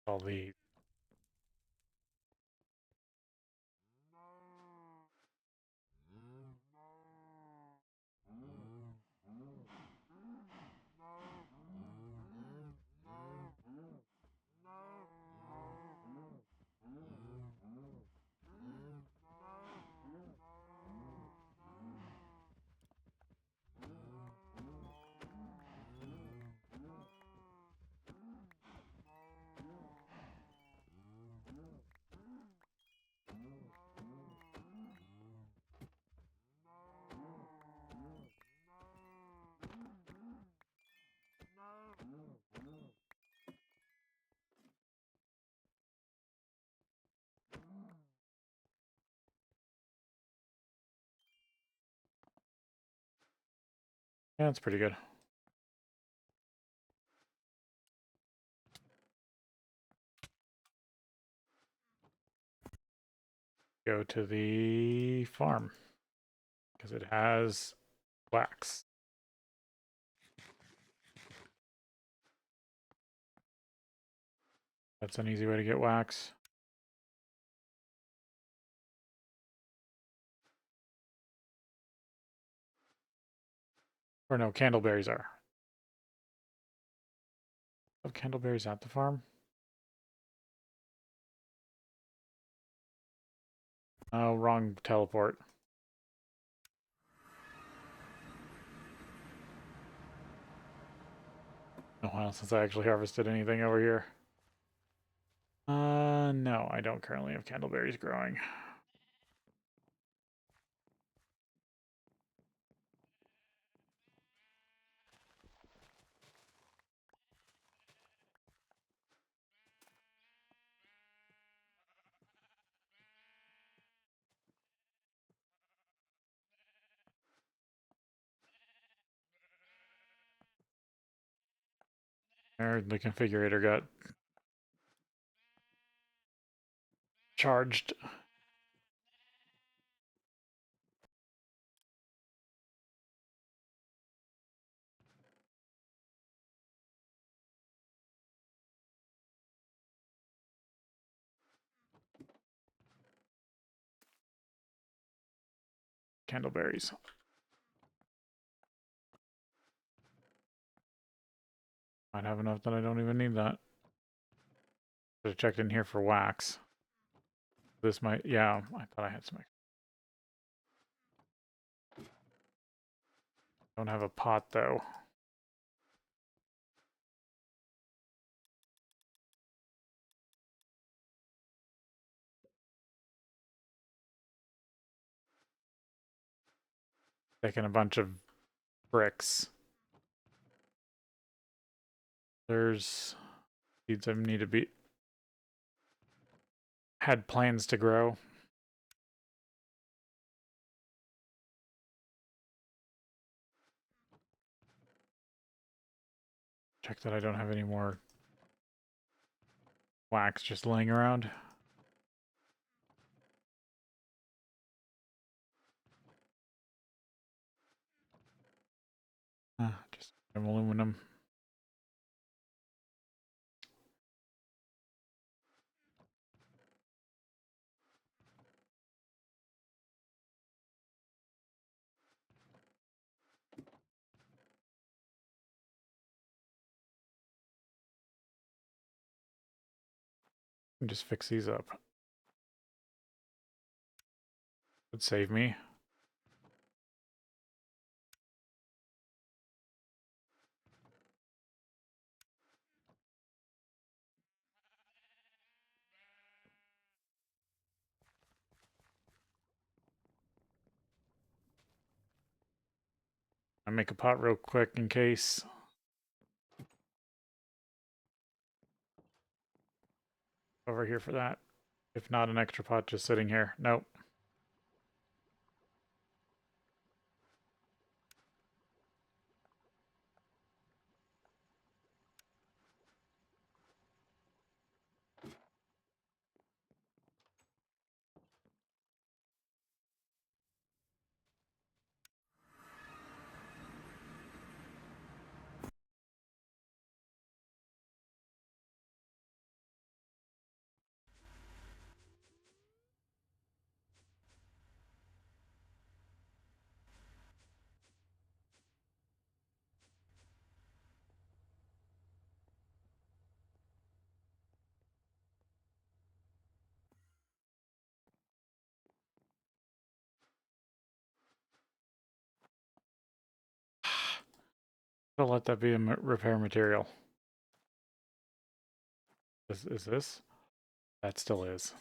All these. Yeah, that's pretty good. Go to the farm because it has wax. That's an easy way to get wax. Or no, candleberries are. Have candleberries at the farm? Oh, wrong teleport. A while since I actually harvested anything over here. No, I don't currently have candleberries growing. There, the configurator got charged. Candleberries. Might have enough that I don't even need that. Should have checked in here for wax. This might, yeah, I thought I had some. Don't have a pot though. Taking a bunch of bricks. There's seeds I need to be had plans to grow. Check that I don't have any more wax just laying around. Just some aluminum. And just fix these up. Would save me. I make a pot real quick in case. Over here for that. If not, an extra pot just sitting here. Nope. I'll let that be a repair material. Is this? That still is.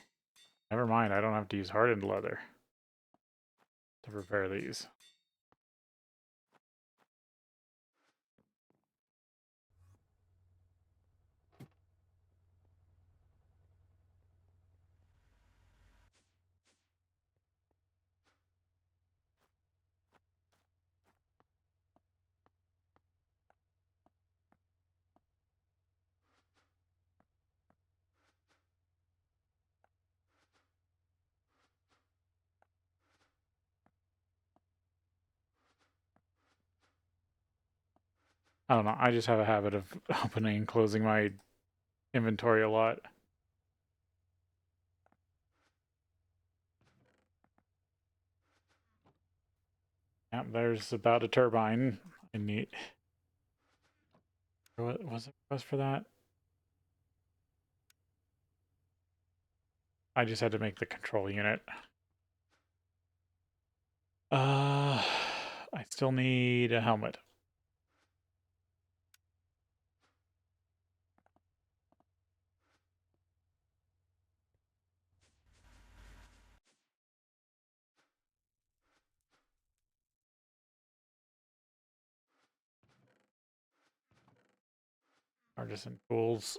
Never mind, I don't have to use hardened leather to repair these. I don't know, I just have a habit of opening and closing my inventory a lot. Yep, there's about a turbine. I need... What was it was for that? I just had to make the control unit. Uh, I still need a helmet. Artisan tools.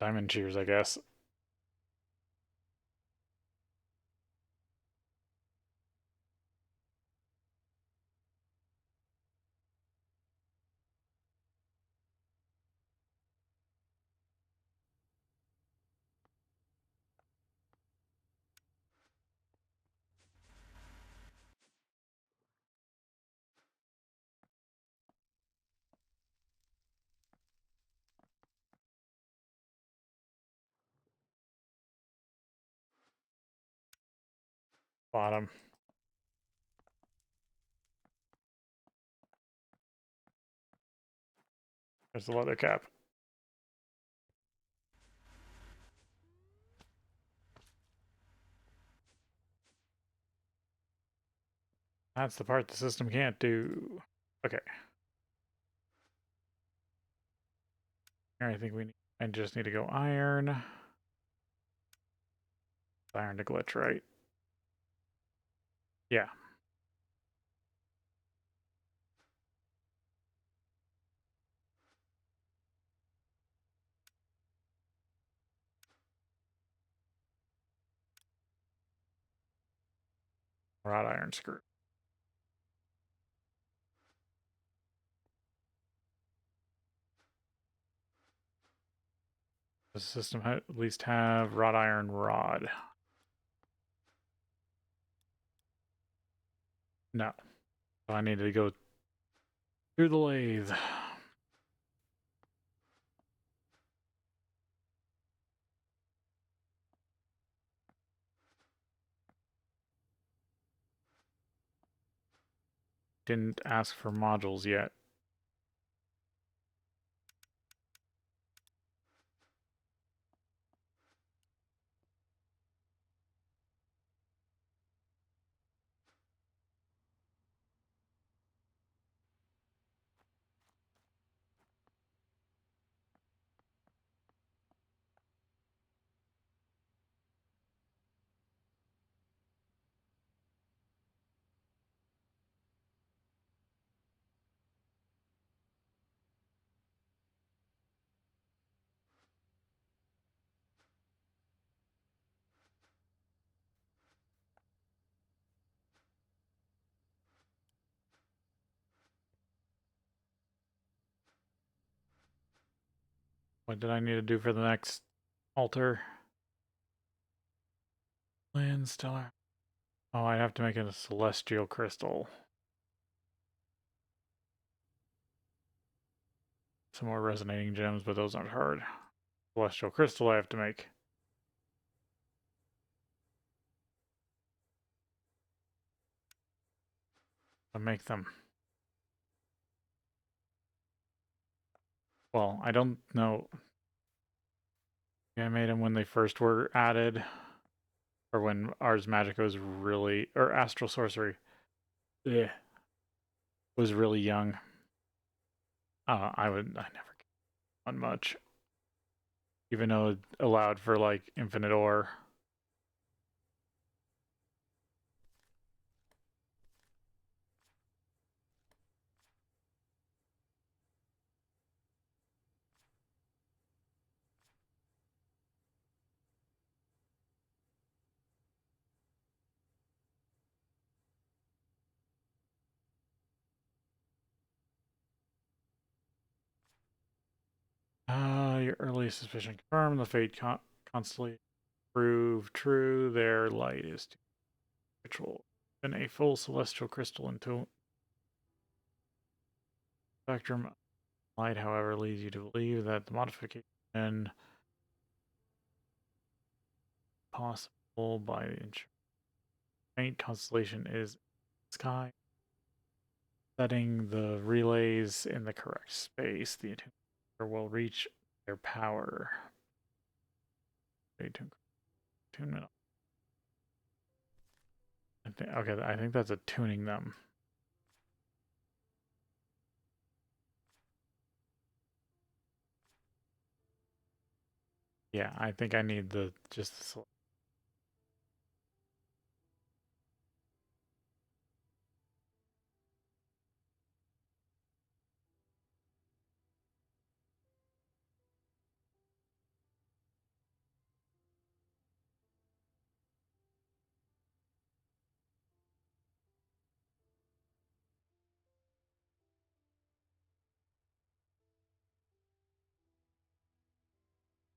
Diamond shears, I guess. Bottom. There's the leather cap. That's the part the system can't do. Okay. Here I think we need, I just need to go iron. Iron to glitch, right? Yeah. Wrought iron screw. Does the system at least have wrought iron rod? No. So I need to go through the lathe. Didn't ask for modules yet. What did I need to do for the next altar? Land stellar. Oh, I have to make it a celestial crystal. some more resonating gems, but those aren't hard. Celestial crystal I have to make. I'll make them. Well, I don't know. I made them when they first were added, or when Ars Magica was really, or Astral Sorcery, yeah, was really young. I never on much, even though it allowed for like infinite ore. Your early suspicion confirmed. The fate constantly prove true. Their light is too ritual. And a full celestial crystal into spectrum light, however, leads you to believe that the modification possible by the faint constellation is sky. Setting the relays in the correct space, the attuner will reach their power. Attunement. Okay, I think that's attuning them. Yeah, I think I need the just the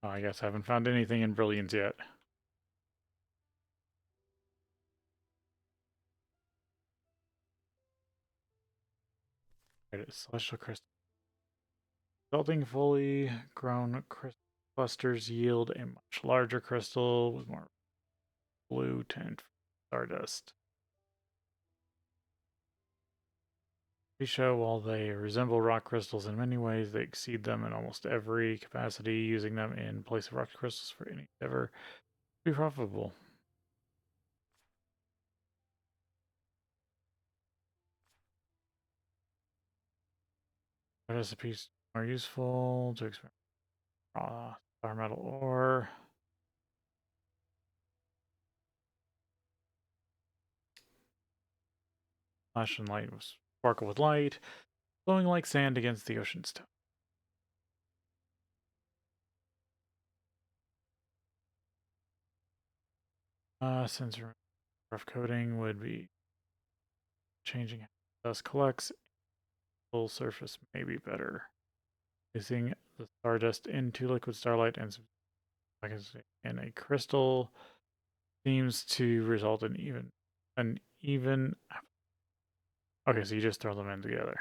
oh, I guess I haven't found anything in Brilliance yet. It is Celestial Crystal. Resulting fully grown crystal clusters yield a much larger crystal with more blue tint stardust. We show while they resemble rock crystals in many ways, they exceed them in almost every capacity, using them in place of rock crystals for any endeavor to be profitable. Recipes are useful to experiment raw star metal ore. Flash and light sparkle with light, glowing like sand against the ocean's tone. Since rough coating would be changing how dust collects, full surface may be better. Placing the stardust into liquid starlight and in a crystal seems to result in an even. Okay, so you just throw them in together.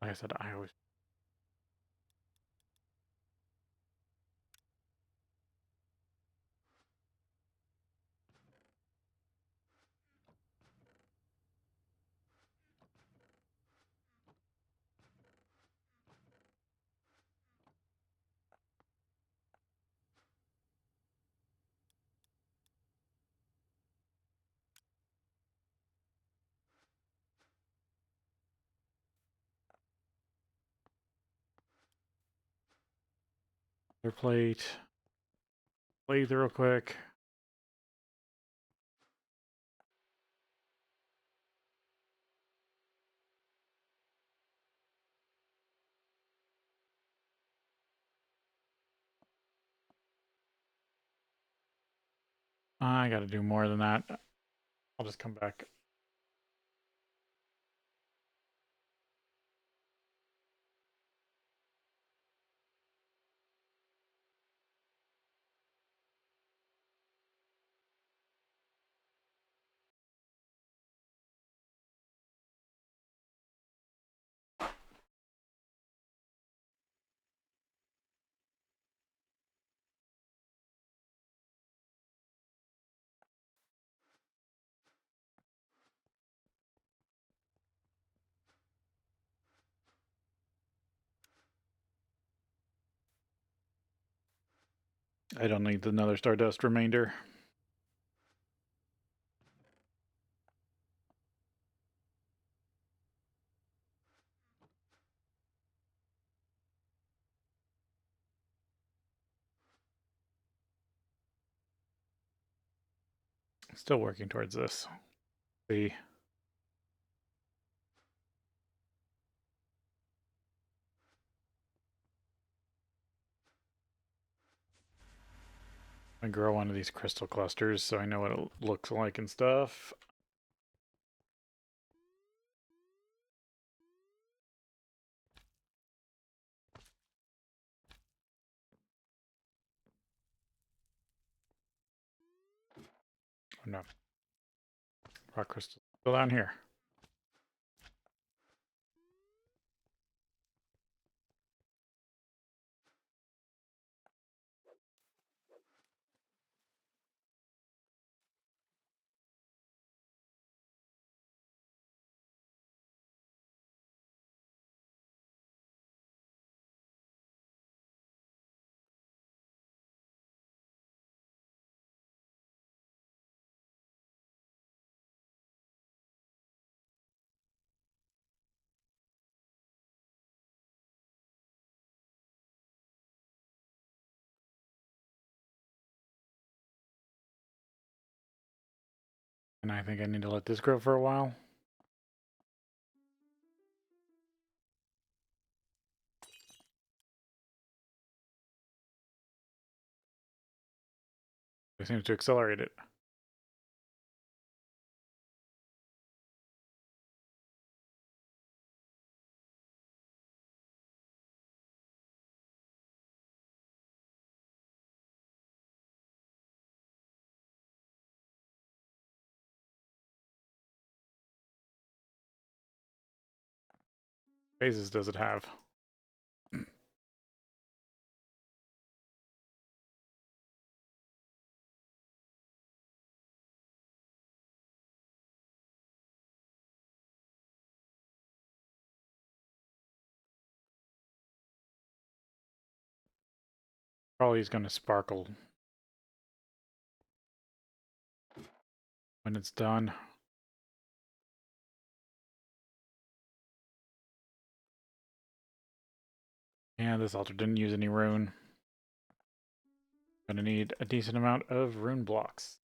Like I said, I always. Their plate. Play real quick. I gotta do more than that. I'll just come back. I don't need another Stardust remainder. Still working towards this. See. I grow one of these crystal clusters so I know what it looks like and stuff. Oh no. Rock crystal still down here. And I think I need to let this grow for a while. It seems to accelerate it. Phases does it have? Probably is going to sparkle when it's done. And this altar didn't use any rune. Gonna need a decent amount of rune blocks.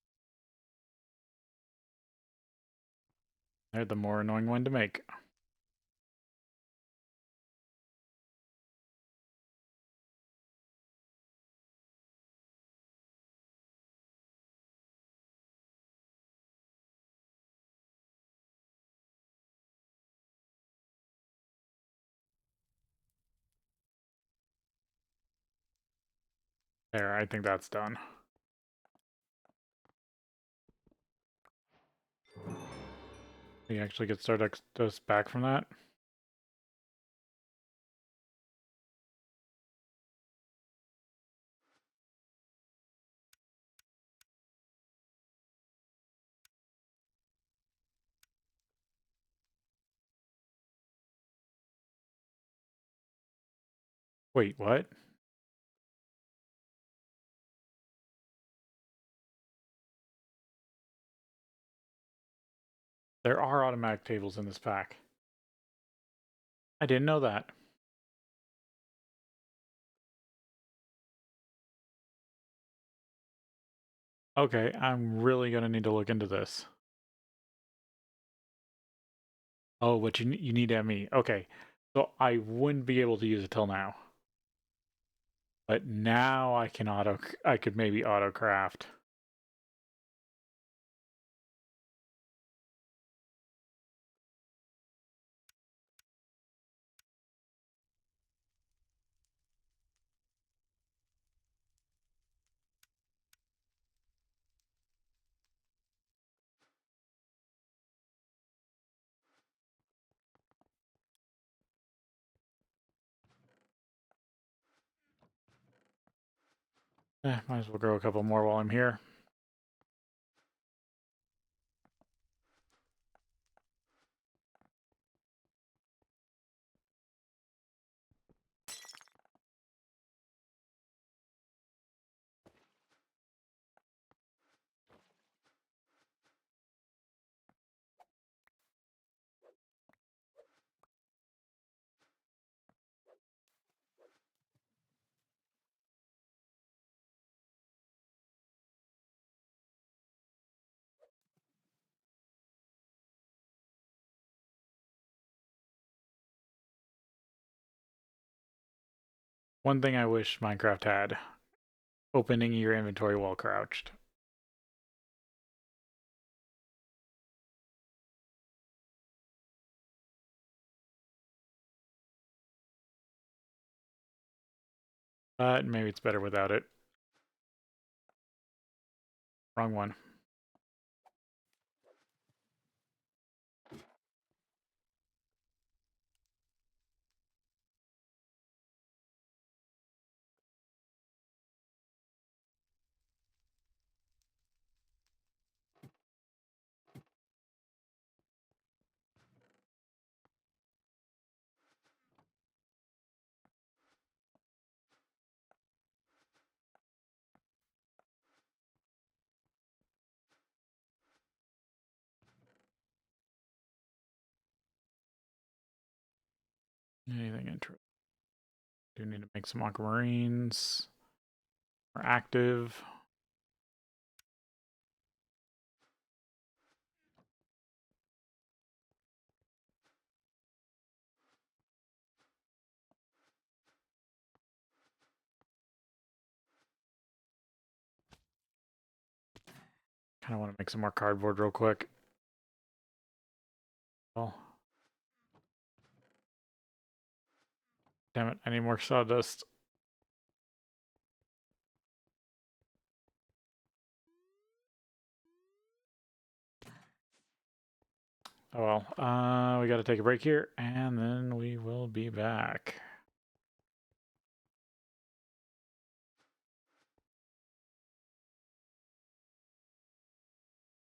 They're the more annoying one to make. There, I think that's done. We actually get Stardust back from that. Wait, what? There are automatic tables in this pack. I didn't know that. Okay, I'm really gonna need to look into this. Oh, but you need ME. Okay, so I wouldn't be able to use it till now. But now I can I could maybe auto craft. Might as well grow a couple more while I'm here. One thing I wish Minecraft had: opening your inventory while crouched. But maybe it's better without it. Wrong one. Anything interesting? Do need to make some aquamarines. More active. Kind of want to make some more cardboard real quick. Oh. Damn it, I need more sawdust. Oh well, we got to take a break here, and then we will be back.